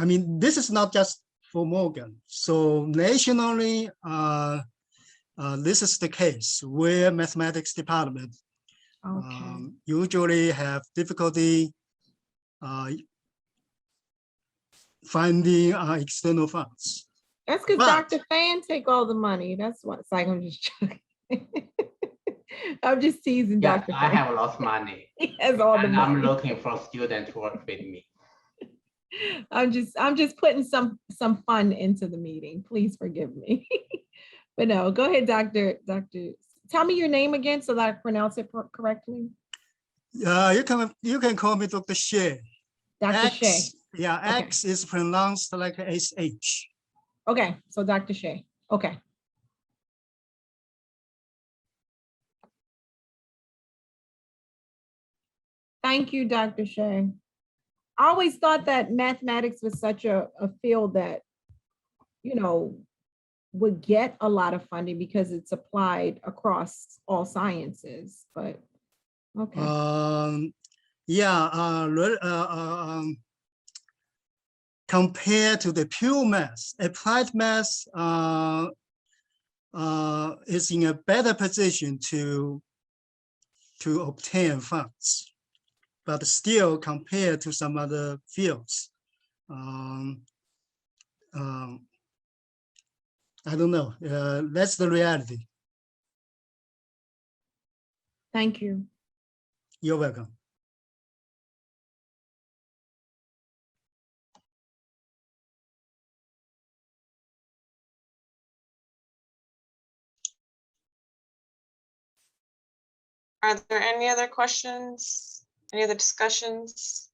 mean, this is not just for Morgan. So nationally, this is the case where mathematics department usually have difficulty finding external funds. That's because Dr. Fan take all the money. That's what it's like. I'm just joking. I'm just teasing Dr. I Fan. have lost money. He has all the and money. I'm looking for students to work with me. I'm just putting some fun into the meeting. Please forgive me. But no, go ahead, Dr. Tell me your name again so that I pronounce it correctly. You can call me Dr. Shea. Dr. Shea. Yeah, Okay. X is pronounced like SH. Okay, so Dr. Shea. Okay. Thank you, Dr. Shea. I always thought that mathematics was such a field that, you know, would get a lot of funding because it's applied across all sciences, but okay. Compared to the pure math, applied math is in a better position to obtain funds, but still compared to some other fields, I don't know. That's the reality. Thank you. You're welcome. Are there any other questions? Any other discussions?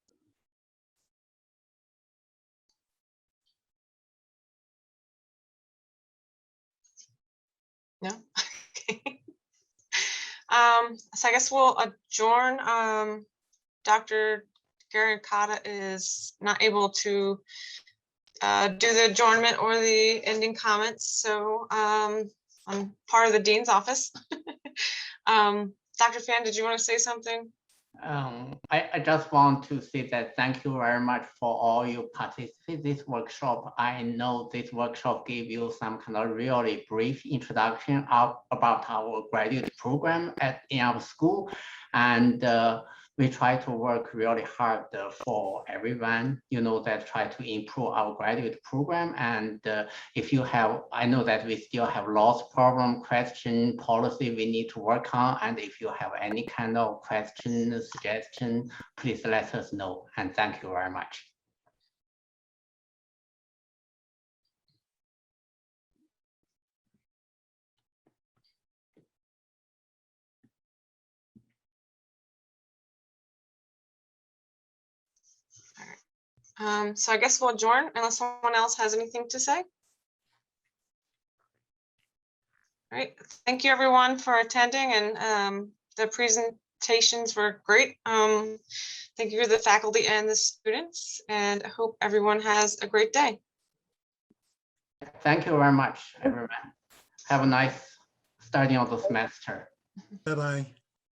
No? Okay. So I guess we'll adjourn. Dr. Gary Cotta is not able to do the adjournment or the ending comments. So I'm part of the Dean's office. Dr. Fan, did you want to say something? I just want to say that thank you very much for all you participate in this workshop. I know this workshop gave you some kind of really brief introduction about our graduate program in our school, and we try to work really hard for everyone, you know, that try to improve our graduate program. And if you have, I know that we still have lots of problem, question, policy we need to work on. And if you have any kind of question, suggestion, please let us know. And thank you very much. So I guess we'll adjourn unless someone else has anything to say. All right, thank you everyone for attending, and the presentations were great. Thank you to the faculty and the students, and I hope everyone has a great day. Thank you very much, everyone. Have a nice starting of the semester. Bye-bye.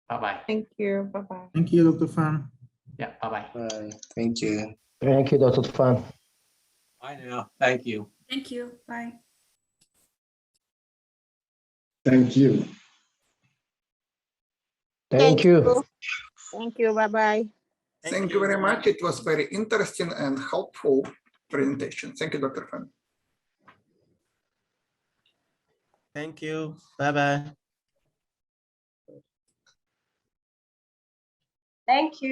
Bye-bye. Thank you. Bye-bye. Thank you, Dr. Fan. Yeah, bye-bye. Bye. Thank you. Thank you, Dr. Fan. Bye now. Thank you. Thank you. Bye. Thank you. Thank you. Thank you. Bye-bye. Thank you very much. It was very interesting and helpful presentation. Thank you, Dr. Fan. Thank you. Bye-bye. Thank you.